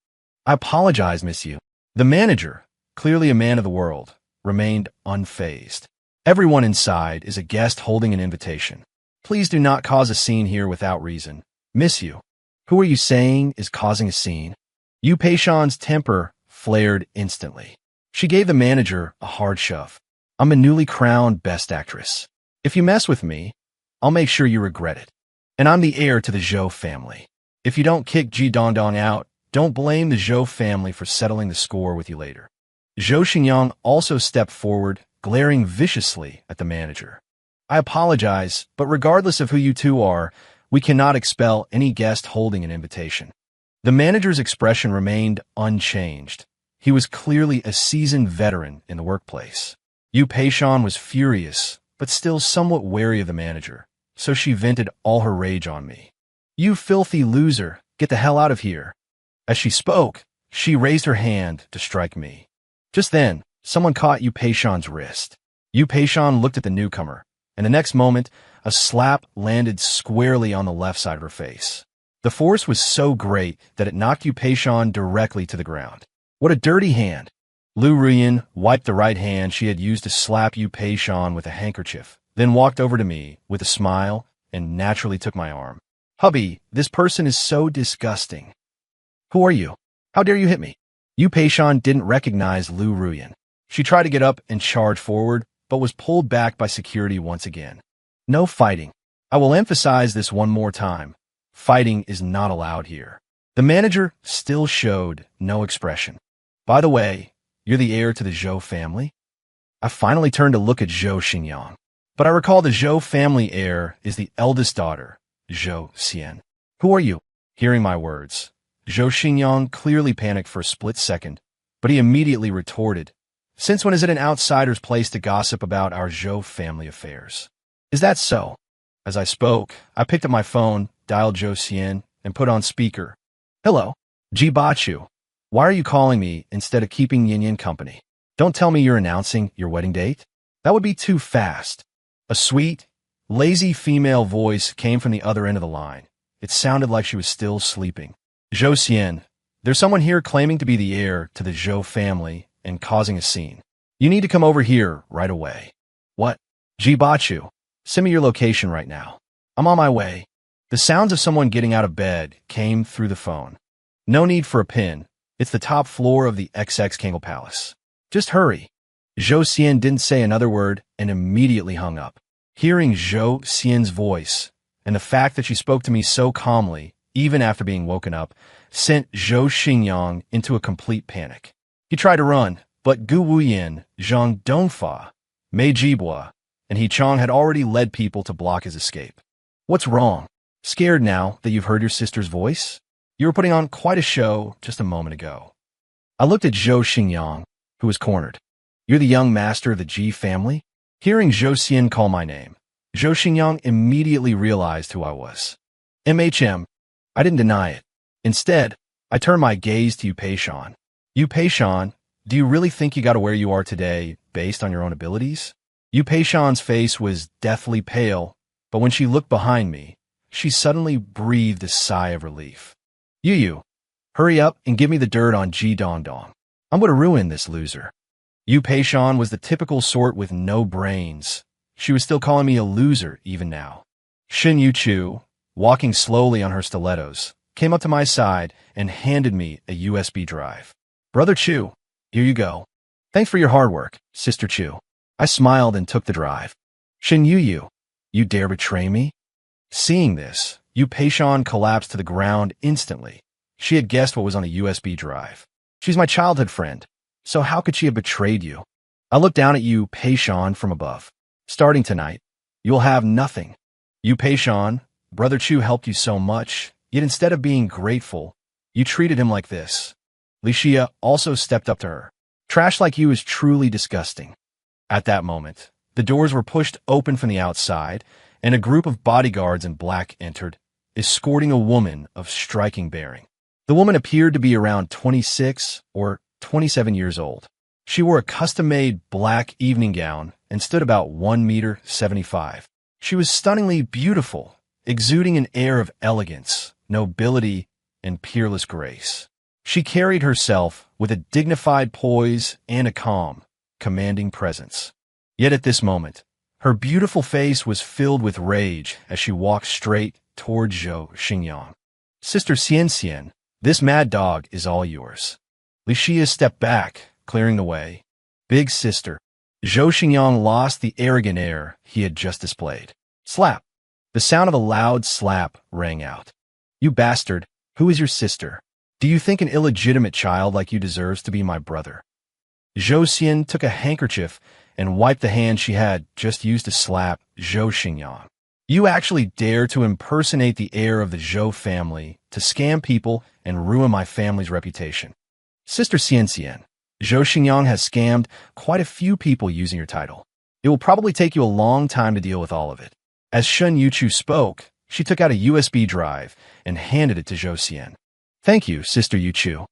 I apologize, Miss Yu. The manager, clearly a man of the world, remained unfazed. Everyone inside is a guest holding an invitation. Please do not cause a scene here without reason. Miss Yu, who are you saying is causing a scene? Yu Peishan's temper flared instantly. She gave the manager a hard shove. I'm a newly crowned Best Actress. If you mess with me, I'll make sure you regret it. And I'm the heir to the Zhou family. If you don't kick Ji Dongdong out, don't blame the Zhou family for settling the score with you later. Zhou Xingyang also stepped forward, glaring viciously at the manager. I apologize, but regardless of who you two are, we cannot expel any guest holding an invitation. The manager's expression remained unchanged. He was clearly a seasoned veteran in the workplace. Yu Peishan was furious, but still somewhat wary of the manager, so she vented all her rage on me. You filthy loser, get the hell out of here. As she spoke, she raised her hand to strike me. Just then, someone caught Yu Peishan's wrist. Yu Peishan looked at the newcomer, and the next moment, a slap landed squarely on the left side of her face. The force was so great that it knocked Yu Peishan directly to the ground. What a dirty hand! Lu Ruyin wiped the right hand she had used to slap Yu Peishan with a handkerchief, then walked over to me with a smile and naturally took my arm. Hubby, this person is so disgusting. Who are you? How dare you hit me? Yu Peishan didn't recognize Lu Ruyin. She tried to get up and charge forward, but was pulled back by security once again. No fighting. I will emphasize this one more time. Fighting is not allowed here. The manager still showed no expression. By the way, you're the heir to the Zhou family? I finally turned to look at Zhou Xingyang. But I recall the Zhou family heir is the eldest daughter, Zhou Xian. Who are you? Hearing my words, Zhou Xingyang clearly panicked for a split second, but he immediately retorted, Since when is it an outsider's place to gossip about our Zhou family affairs? Is that so? As I spoke, I picked up my phone, dialed Zhou Xian, and put on speaker. Hello, Ji Bachu. Why are you calling me instead of keeping Yin Yin company? Don't tell me you're announcing your wedding date. That would be too fast. A sweet, lazy female voice came from the other end of the line. It sounded like she was still sleeping. Zhou Xian, there's someone here claiming to be the heir to the Zhou family and causing a scene. You need to come over here right away. What? Ji Bachu, send me your location right now. I'm on my way. The sounds of someone getting out of bed came through the phone. No need for a pin. It's the top floor of the XX Kangle Palace. Just hurry. Zhou Xian didn't say another word and immediately hung up. Hearing Zhou Xian's voice and the fact that she spoke to me so calmly, even after being woken up, sent Zhou Xingyang into a complete panic. He tried to run, but Gu Wuyin, Zhang Dongfa, Mei Jibua, and He Chong had already led people to block his escape. What's wrong? Scared now that you've heard your sister's voice? You were putting on quite a show just a moment ago. I looked at Zhou Xingyang, who was cornered. You're the young master of the Ji family? Hearing Zhou Xian call my name, Zhou Xingyang immediately realized who I was. MHM. I didn't deny it. Instead, I turned my gaze to Yu Peishan. Yu Peishan, do you really think you got to where you are today based on your own abilities? Yu Peishan's face was deathly pale, but when she looked behind me, she suddenly breathed a sigh of relief. Yu, hurry up and give me the dirt on Ji Dongdong. I'm going to ruin this loser. Yu Peishan was the typical sort with no brains. She was still calling me a loser even now. Shin Yu Chu, walking slowly on her stilettos, came up to my side and handed me a USB drive. Brother Chu, here you go. Thanks for your hard work, Sister Chu. I smiled and took the drive. Shin Yu, you dare betray me? Seeing this, Yu Peishan collapsed to the ground instantly. She had guessed what was on the USB drive. She's my childhood friend, so how could she have betrayed you? I looked down at Yu Peishan from above. Starting tonight, you'll have nothing. Yu Peishan, Brother Chu helped you so much, yet instead of being grateful, you treated him like this. Li Xia also stepped up to her. Trash like you is truly disgusting. At that moment, the doors were pushed open from the outside, and a group of bodyguards in black entered, escorting a woman of striking bearing. The woman appeared to be around 26 or 27 years old. She wore a custom-made black evening gown and stood about 1.75 meters. She was stunningly beautiful, exuding an air of elegance, nobility, and peerless grace. She carried herself with a dignified poise and a calm, commanding presence. Yet at this moment, her beautiful face was filled with rage as she walked straight toward Zhou Xingyang. Sister Xian, this mad dog is all yours. Li Xia stepped back, clearing the way. Big sister. Zhou Xingyang lost the arrogant air he had just displayed. Slap. The sound of a loud slap rang out. You bastard, who is your sister? Do you think an illegitimate child like you deserves to be my brother? Zhou Xian took a handkerchief and wiped the hand she had just used to slap Zhou Xingyang. You actually dare to impersonate the heir of the Zhou family, to scam people and ruin my family's reputation. Sister Xian, Zhou Xingyang has scammed quite a few people using your title. It will probably take you a long time to deal with all of it. As Shen Yuchu spoke, she took out a USB drive and handed it to Zhou Xian. Thank you, Sister Yuchu.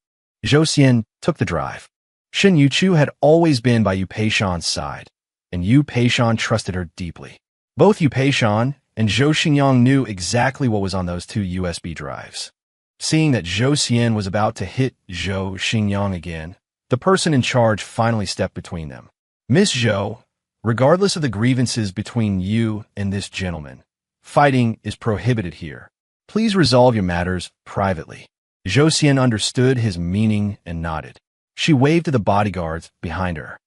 Zhou Xian took the drive. Shen Yuchu had always been by Yu Peishan's side, and Yu Peishan trusted her deeply. Both Yu Peishan and Zhou Xingyang knew exactly what was on those two USB drives. Seeing that Zhou Xian was about to hit Zhou Xingyang again, the person in charge finally stepped between them. Miss Zhou, regardless of the grievances between you and this gentleman, fighting is prohibited here. Please resolve your matters privately. Zhou Xian understood his meaning and nodded. She waved to the bodyguards behind her.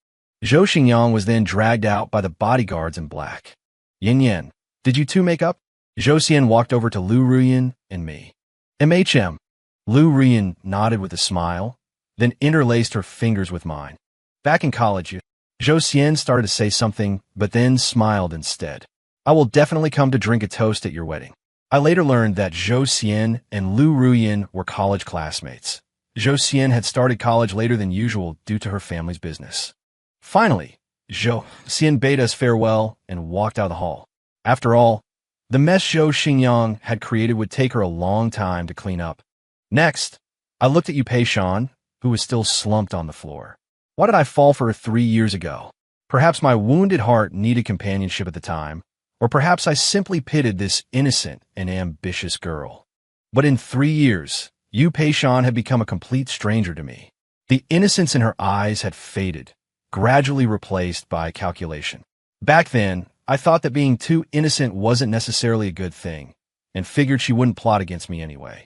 Zhou Xingyang was then dragged out by the bodyguards in black. Yin Yan, did you two make up? Zhou Xian walked over to Lu Ruyan and me. MHM. Lu Ruyan nodded with a smile, then interlaced her fingers with mine. Back in college, Zhou Xian started to say something, but then smiled instead. I will definitely come to drink a toast at your wedding. I later learned that Zhou Xian and Lu Ruyan were college classmates. Zhou Xian had started college later than usual due to her family's business. Finally, Zhou Xian bade us farewell and walked out of the hall. After all, the mess Zhou Xingyang had created would take her a long time to clean up. Next, I looked at Yu Peishan, who was still slumped on the floor. Why did I fall for her 3 years ago? Perhaps my wounded heart needed companionship at the time, or perhaps I simply pitied this innocent and ambitious girl. But in 3 years, Yu Peishan had become a complete stranger to me. The innocence in her eyes had faded, gradually replaced by calculation. Back then, I thought that being too innocent wasn't necessarily a good thing, and figured she wouldn't plot against me anyway.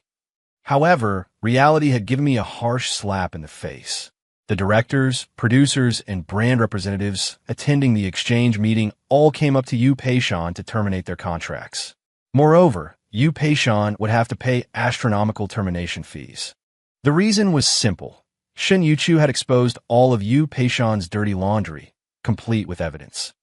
However, reality had given me a harsh slap in the face. The directors, producers, and brand representatives attending the exchange meeting all came up to Yu Peishan to terminate their contracts. Moreover, Yu Peishan would have to pay astronomical termination fees. The reason was simple. Shen Yuchu had exposed all of Yu Peishan's dirty laundry, complete with evidence.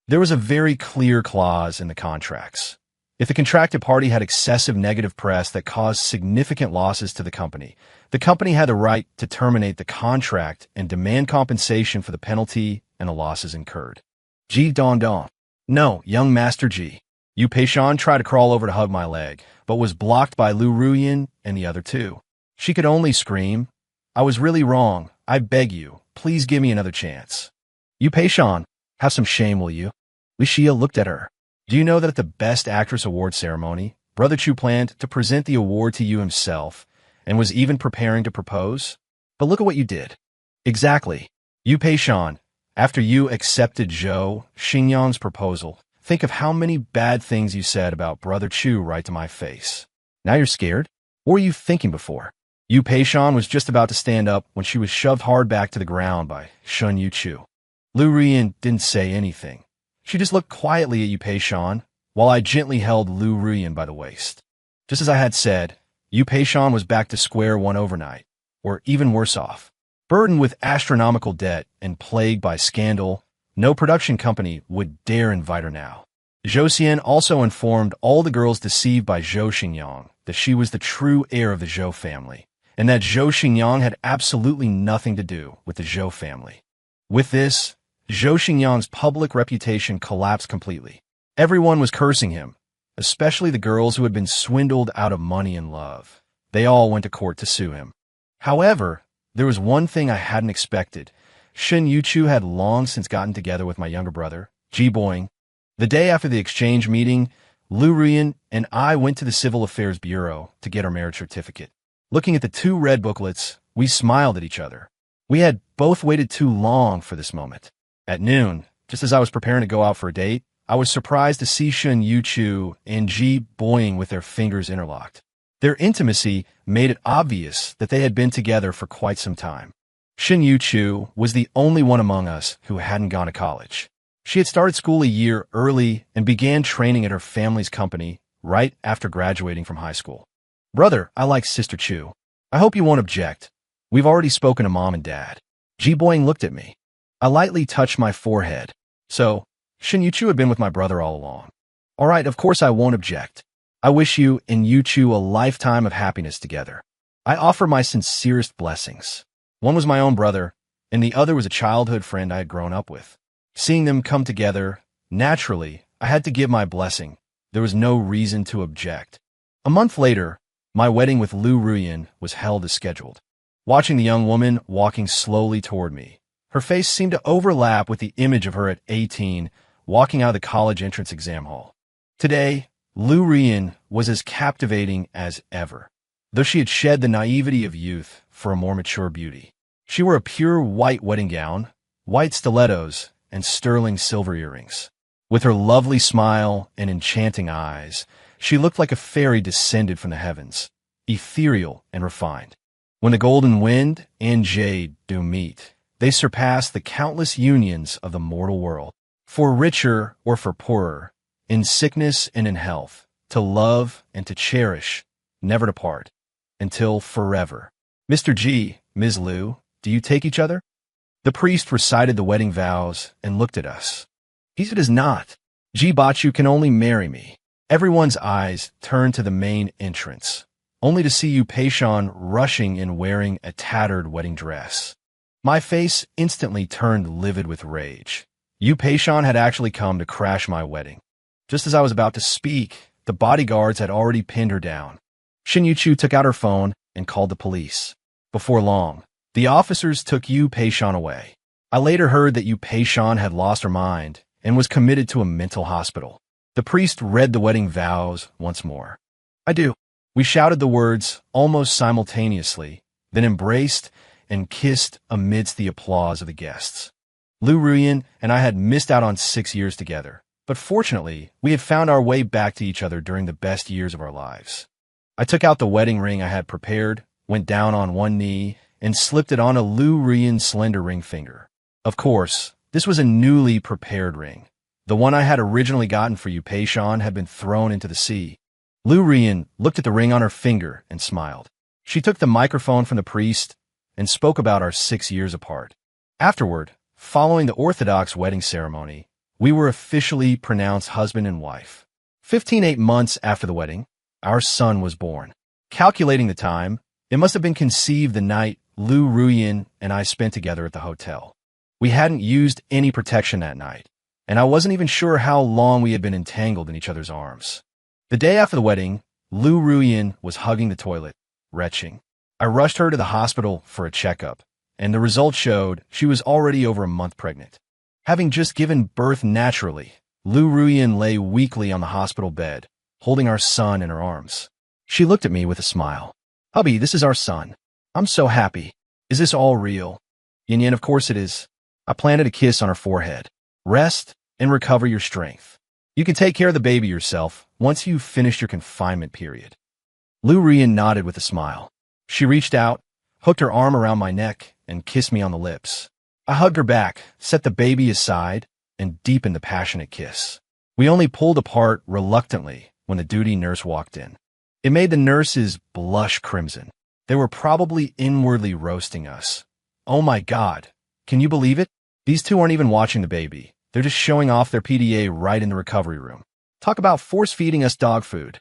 There was a very clear clause in the contracts. If the contracted party had excessive negative press that caused significant losses to the company had the right to terminate the contract and demand compensation for the penalty and the losses incurred. Ji Dong. No, young Master Ji. Yu Peishan tried to crawl over to hug my leg, but was blocked by Lu Ruyan and the other two. She could only scream, I was really wrong. I beg you, please give me another chance. Yu Peishan, have some shame, will you? Li Xia looked at her. Do you know that at the Best Actress Award ceremony, Brother Chu planned to present the award to you himself and was even preparing to propose? But look at what you did. Exactly. Yu Pei-shan, after you accepted Zhou Xingyang's proposal, think of how many bad things you said about Brother Chu right to my face. Now you're scared? What were you thinking before? Yu Pei-shan was just about to stand up when she was shoved hard back to the ground by Shun Yu Chu. Lu Ruyan didn't say anything. She just looked quietly at Yu Pei-shan, while I gently held Lu Ruyan by the waist. Just as I had said, Yu Pei-shan was back to square one overnight, or even worse off. Burdened with astronomical debt and plagued by scandal, no production company would dare invite her now. Zhou Xian also informed all the girls deceived by Zhou Xingyang that she was the true heir of the Zhou family, and that Zhou Xingyang had absolutely nothing to do with the Zhou family. With this, Zhou Xingyang's public reputation collapsed completely. Everyone was cursing him, especially the girls who had been swindled out of money and love. They all went to court to sue him. However, there was one thing I hadn't expected. Shen Yuchu had long since gotten together with my younger brother, Ji Boing. The day after the exchange meeting, Lu Ruyan and I went to the Civil Affairs Bureau to get our marriage certificate. Looking at the two red booklets, we smiled at each other. We had both waited too long for this moment. At noon, just as I was preparing to go out for a date, I was surprised to see Shen Yuchu and Ji Boing with their fingers interlocked. Their intimacy made it obvious that they had been together for quite some time. Shen Yuchu was the only one among us who hadn't gone to college. She had started school a year early and began training at her family's company right after graduating from high school. Brother, I like Sister Chu. I hope you won't object. We've already spoken to Mom and Dad. Ji Boing looked at me. I lightly touched my forehead. So, Shen Yuchu had been with my brother all along. All right, of course I won't object. I wish you and Yuchu a lifetime of happiness together. I offer my sincerest blessings. One was my own brother, and the other was a childhood friend I had grown up with. Seeing them come together, naturally, I had to give my blessing. There was no reason to object. A month later, my wedding with Lu Ruyan was held as scheduled. Watching the young woman walking slowly toward me, her face seemed to overlap with the image of her at 18, walking out of the college entrance exam hall. Today, Lu Ruyan was as captivating as ever, though she had shed the naivety of youth for a more mature beauty. She wore a pure white wedding gown, white stilettos, and sterling silver earrings. With her lovely smile and enchanting eyes, she looked like a fairy descended from the heavens, ethereal and refined. When the golden wind and jade do meet, they surpass the countless unions of the mortal world. For richer or for poorer, in sickness and in health, to love and to cherish, never to part, until forever. Mr. G, Ms. Liu, do you take each other? The priest recited the wedding vows and looked at us. He does not. Ji Bachu can only marry me. Everyone's eyes turned to the main entrance, only to see Yu Pei-shan rushing in wearing a tattered wedding dress. My face instantly turned livid with rage. Yu Pei-shan had actually come to crash my wedding. Just as I was about to speak, the bodyguards had already pinned her down. Shen Yuchu took out her phone and called the police. Before long, the officers took Yu Pei-shan away. I later heard that Yu Pei-shan had lost her mind and was committed to a mental hospital. The priest read the wedding vows once more. I do. We shouted the words almost simultaneously, then embraced and kissed amidst the applause of the guests. Lu Ruyan and I had missed out on 6 years together, but fortunately, we had found our way back to each other during the best years of our lives. I took out the wedding ring I had prepared, went down on one knee, and slipped it on a Lu Ruyan's slender ring finger. Of course, this was a newly prepared ring. The one I had originally gotten for Yu Pei-shan had been thrown into the sea. Lu Ruyan looked at the ring on her finger and smiled. She took the microphone from the priest and spoke about our 6 years apart. Afterward, following the Orthodox wedding ceremony, we were officially pronounced husband and wife. 15 months after the wedding, our son was born. Calculating the time, it must have been conceived the night Lu Ruyan and I spent together at the hotel. We hadn't used any protection that night, and I wasn't even sure how long we had been entangled in each other's arms. The day after the wedding, Lu Ruyan was hugging the toilet, retching. I rushed her to the hospital for a checkup, and the results showed she was already over a month pregnant. Having just given birth naturally, Lu Ruyan lay weakly on the hospital bed, holding our son in her arms. She looked at me with a smile. Hubby, this is our son. I'm so happy. Is this all real? Yin Yin, of course it is. I planted a kiss on her forehead. Rest and recover your strength. You can take care of the baby yourself once you've finished your confinement period. Lu Rian nodded with a smile. She reached out, hooked her arm around my neck, and kissed me on the lips. I hugged her back, set the baby aside, and deepened the passionate kiss. We only pulled apart reluctantly when the duty nurse walked in. It made the nurses blush crimson. They were probably inwardly roasting us. Oh my God, can you believe it? These two aren't even watching the baby. They're just showing off their PDA right in the recovery room. Talk about force-feeding us dog food.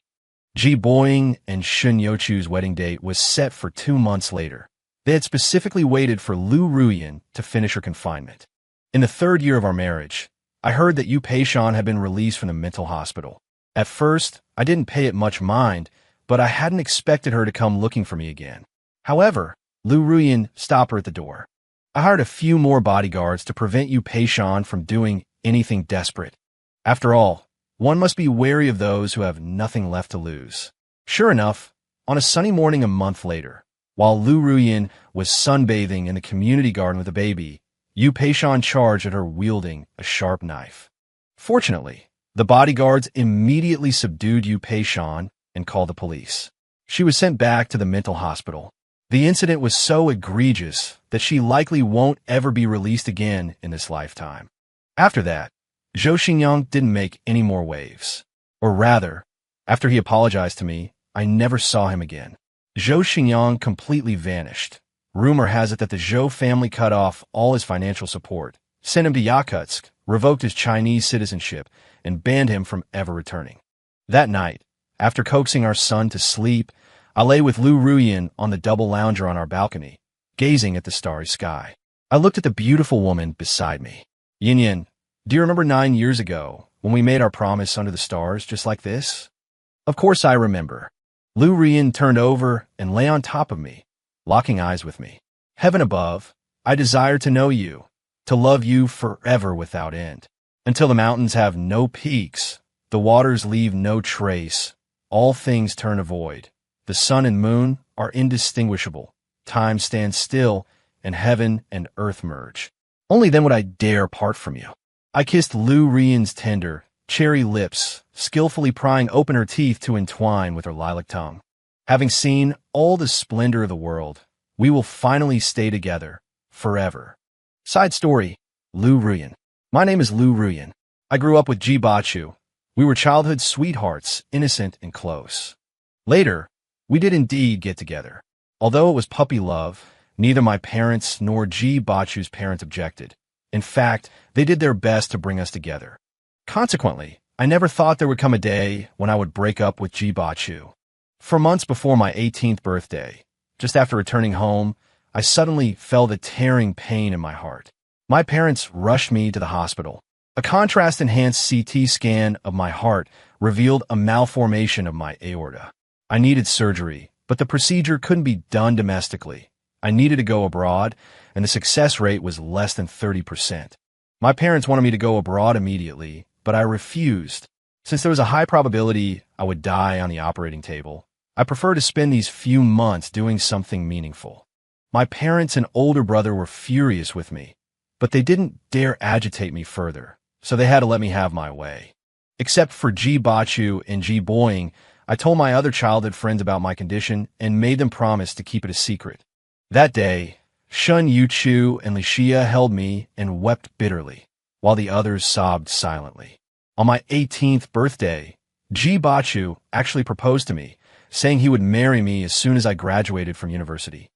Ji Boying and Shun Yochu's wedding date was set for 2 months later. They had specifically waited for Lu Ruyan to finish her confinement. In the 3rd year of our marriage, I heard that Yu Peishan had been released from the mental hospital. At first, I didn't pay it much mind, but I hadn't expected her to come looking for me again. However, Lu Ruyan stopped her at the door. I hired a few more bodyguards to prevent Yu Peishan from doing anything desperate. After all, one must be wary of those who have nothing left to lose. Sure enough, on a sunny morning a month later, while Lu Ruyan was sunbathing in the community garden with a baby, Yu Peishan charged at her wielding a sharp knife. Fortunately, the bodyguards immediately subdued Yu Peishan and called the police. She was sent back to the mental hospital. The incident was so egregious that she likely won't ever be released again in this lifetime. After that, Zhou Xingyang didn't make any more waves. Or rather, after he apologized to me, I never saw him again. Zhou Xingyang completely vanished. Rumor has it that the Zhou family cut off all his financial support, sent him to Yakutsk, revoked his Chinese citizenship, and banned him from ever returning. That night, after coaxing our son to sleep, I lay with Lu Ruyan on the double lounger on our balcony, gazing at the starry sky. I looked at the beautiful woman beside me. Yin Yin, do you remember 9 years ago when we made our promise under the stars just like this? Of course I remember. Lu Ruyan turned over and lay on top of me, locking eyes with me. Heaven above, I desire to know you, to love you forever without end. Until the mountains have no peaks, the waters leave no trace, all things turn to void. The sun and moon are indistinguishable. Time stands still, and heaven and earth merge. Only then would I dare part from you. I kissed Lu Ruyan's tender, cherry lips, skillfully prying open her teeth to entwine with her lilac tongue. Having seen all the splendor of the world, we will finally stay together, forever. Side story, Lu Ruyan. My name is Lu Ruyan. I grew up with Ji Bachu. We were childhood sweethearts, innocent and close. Later, we did indeed get together. Although it was puppy love, neither my parents nor Ji Bachu's parents objected. In fact, they did their best to bring us together. Consequently, I never thought there would come a day when I would break up with Ji Bachu. For months before my 18th birthday, just after returning home, I suddenly felt a tearing pain in my heart. My parents rushed me to the hospital. A contrast-enhanced CT scan of my heart revealed a malformation of my aorta. I needed surgery, but the procedure couldn't be done domestically. I needed to go abroad, and the success rate was less than 30%. My parents wanted me to go abroad immediately, but I refused. Since there was a high probability I would die on the operating table, I preferred to spend these few months doing something meaningful. My parents and older brother were furious with me, but they didn't dare agitate me further, so they had to let me have my way. Except for Ji Bachu and Ji Boying, I told my other childhood friends about my condition and made them promise to keep it a secret. That day, Shun Yuchu and Lixia held me and wept bitterly, while the others sobbed silently. On my 18th birthday, Ji Bachu actually proposed to me, saying he would marry me as soon as I graduated from university.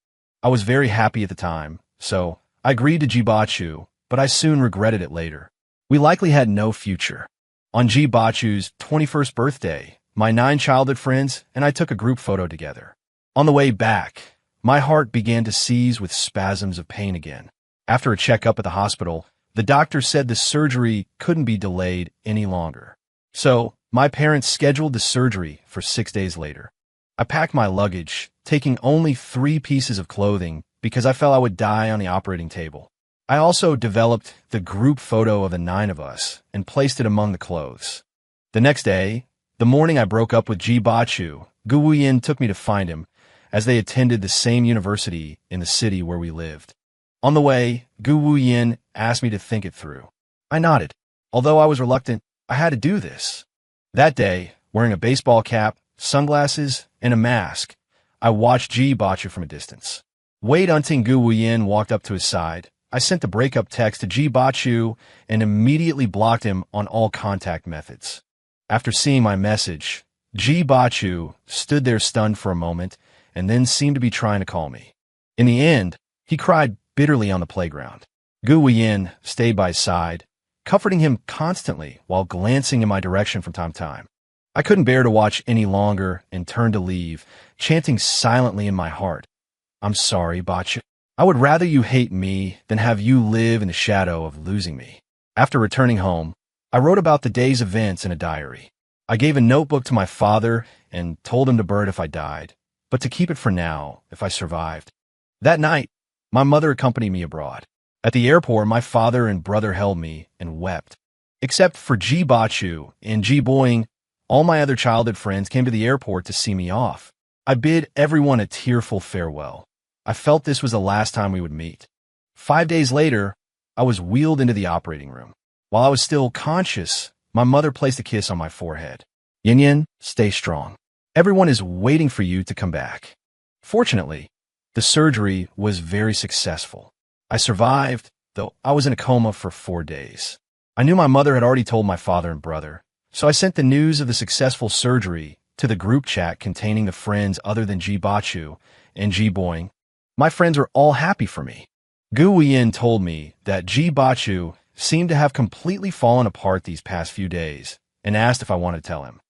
I was very happy at the time, so I agreed to Ji Bachu, but I soon regretted it later. We likely had no future. On Ji Bachu's 21st birthday, my 9 childhood friends and I took a group photo together. On the way back, my heart began to seize with spasms of pain again. After a checkup at the hospital, the doctor said the surgery couldn't be delayed any longer. So, my parents scheduled the surgery for 6 days later. I packed my luggage, taking only 3 pieces of clothing because I felt I would die on the operating table. I also developed the group photo of the 9 of us and placed it among the clothes. The next day, the morning I broke up with Ji Bachu, Gu Wuyin took me to find him, as they attended the same university in the city where we lived. On the way, Gu Wuyin asked me to think it through. I nodded. Although I was reluctant, I had to do this. That day, wearing a baseball cap, sunglasses, and a mask, I watched Ji Bachu from a distance. Wait until Gu Wuyin walked up to his side. I sent the breakup text to Ji Bachu and immediately blocked him on all contact methods. After seeing my message, Ji Bachu stood there stunned for a moment and then seemed to be trying to call me. In the end, he cried bitterly on the playground. Gu Wuyin stayed by his side, comforting him constantly while glancing in my direction from time to time. I couldn't bear to watch any longer and turned to leave, chanting silently in my heart, "I'm sorry, Bachu. I would rather you hate me than have you live in the shadow of losing me." After returning home, I wrote about the day's events in a diary. I gave a notebook to my father and told him to burn it if I died, but to keep it for now if I survived. That night, my mother accompanied me abroad. At the airport, my father and brother held me and wept. Except for Ji Bachu and Ji Boing, all my other childhood friends came to the airport to see me off. I bid everyone a tearful farewell. I felt this was the last time we would meet. 5 days later, I was wheeled into the operating room. While I was still conscious, my mother placed a kiss on my forehead. "Yin Yin, stay strong. Everyone is waiting for you to come back." Fortunately, the surgery was very successful. I survived, though I was in a coma for 4 days. I knew my mother had already told my father and brother, so I sent the news of the successful surgery to the group chat containing the friends other than Ji Bachu and Ji Boing. My friends were all happy for me. Gu Wuyin told me that Ji Bachu seemed to have completely fallen apart these past few days and asked if I wanted to tell him.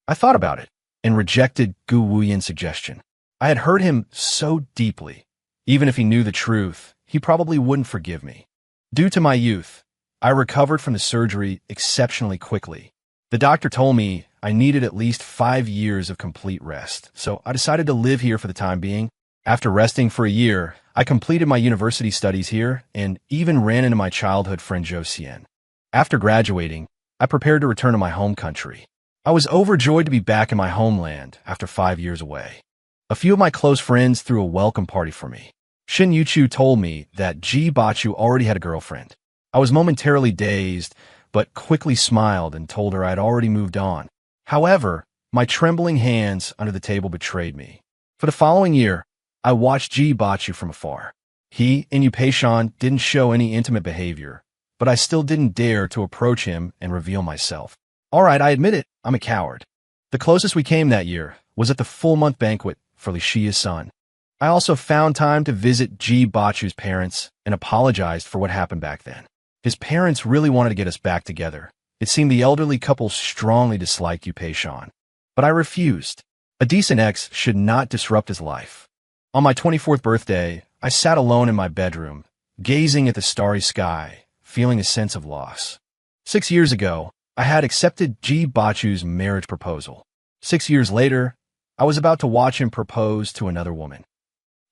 I thought about it and rejected Gu Wuyin's suggestion. I had hurt him so deeply. Even if he knew the truth, he probably wouldn't forgive me. Due to my youth, I recovered from the surgery exceptionally quickly. The doctor told me I needed at least 5 years of complete rest, so I decided to live here for the time being. After resting for a year, I completed my university studies here and even ran into my childhood friend Zhou Xian. After graduating, I prepared to return to my home country. I was overjoyed to be back in my homeland after 5 years away. A few of my close friends threw a welcome party for me. Shin Yuchu told me that Ji Bachu already had a girlfriend. I was momentarily dazed, but quickly smiled and told her I had already moved on. However, my trembling hands under the table betrayed me. For the following year, I watched Ji Bachu from afar. He and Yu Peishan didn't show any intimate behavior, but I still didn't dare to approach him and reveal myself. All right, I admit it, I'm a coward. The closest we came that year was at the full-month banquet for Li Xia's son. I also found time to visit Ji Bachu's parents and apologized for what happened back then. His parents really wanted to get us back together. It seemed the elderly couple strongly disliked Yu Peishan, but I refused. A decent ex should not disrupt his life. On my 24th birthday, I sat alone in my bedroom, gazing at the starry sky, feeling a sense of loss. 6 years ago, I had accepted Ji Bachu's marriage proposal. 6 years later, I was about to watch him propose to another woman.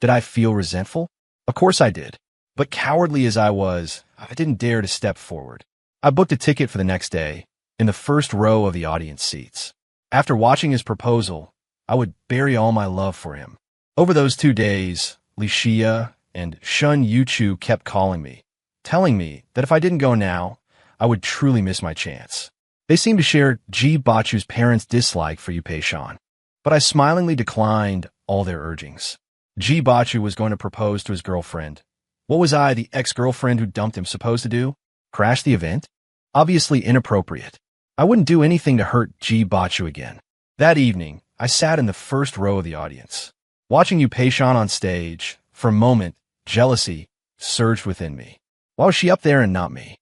Did I feel resentful? Of course I did. But cowardly as I was, I didn't dare to step forward. I booked a ticket for the next day, in the first row of the audience seats. After watching his proposal, I would bury all my love for him. Over those 2 days, Li Xia and Shun Yuchu kept calling me, telling me that if I didn't go now, I would truly miss my chance. They seemed to share Ji Bachu's parents' dislike for Yu Peishan, but I smilingly declined all their urgings. Ji Bachu was going to propose to his girlfriend. What was I, the ex-girlfriend who dumped him, supposed to do? Crash the event? Obviously inappropriate. I wouldn't do anything to hurt Ji Bachu again. That evening, I sat in the first row of the audience. Watching Yu Peishan on stage, for a moment, jealousy surged within me. Why was she up there and not me?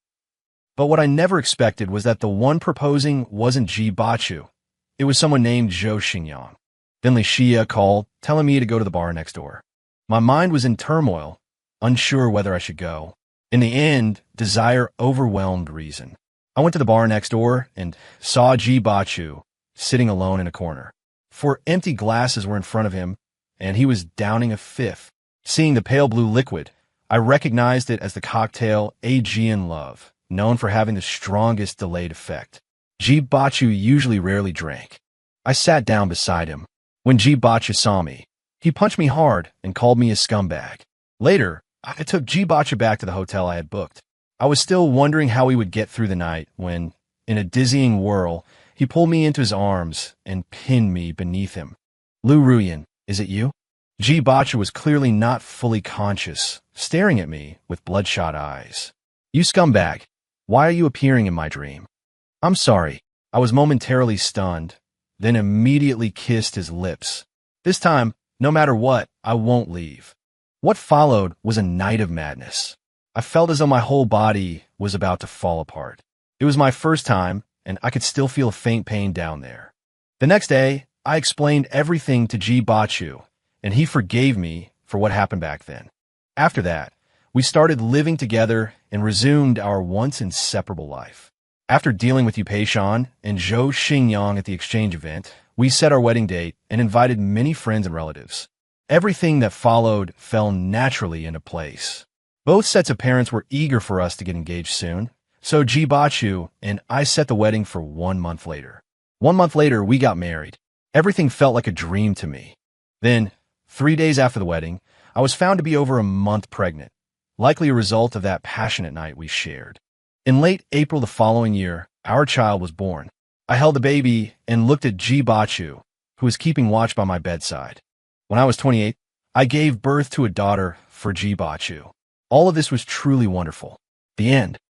But what I never expected was that the one proposing wasn't Ji Bachu. It was someone named Zhou Xingyang. Then Li Xia called, telling me to go to the bar next door. My mind was in turmoil, unsure whether I should go. In the end, desire overwhelmed reason. I went to the bar next door and saw Ji Bachu sitting alone in a corner. 4 empty glasses were in front of him, and he was downing a 5th. Seeing the pale blue liquid, I recognized it as the cocktail Aegean Love, known for having the strongest delayed effect. Ji Bachu usually rarely drank. I sat down beside him. When Ji Bachu saw me, he punched me hard and called me a scumbag. Later, I took Jibacha back to the hotel I had booked. I was still wondering how we would get through the night when, in a dizzying whirl, he pulled me into his arms and pinned me beneath him. Lu Ruyan, is it you? Jibacha was clearly not fully conscious, staring at me with bloodshot eyes. You scumbag. Why are you appearing in my dream? I'm sorry. I was momentarily stunned, then immediately kissed his lips. This time, no matter what, I won't leave. What followed was a night of madness. I felt as though my whole body was about to fall apart. It was my first time, and I could still feel a faint pain down there. The next day, I explained everything to Jibachu, and he forgave me for what happened back then. After that, we started living together and resumed our once inseparable life. After dealing with Yupeishan and Zhou Xingyang at the exchange event, we set our wedding date and invited many friends and relatives. Everything that followed fell naturally into place. Both sets of parents were eager for us to get engaged soon, so Jibachu and I set the wedding for 1 month later. 1 month later, we got married. Everything felt like a dream to me. Then, 3 days after the wedding, I was found to be over a month pregnant, likely a result of that passionate night we shared. In late April the following year, our child was born. I held the baby and looked at Jibachu, who was keeping watch by my bedside. When I was 28, I gave birth to a daughter for Jibachu. All of this was truly wonderful. The end.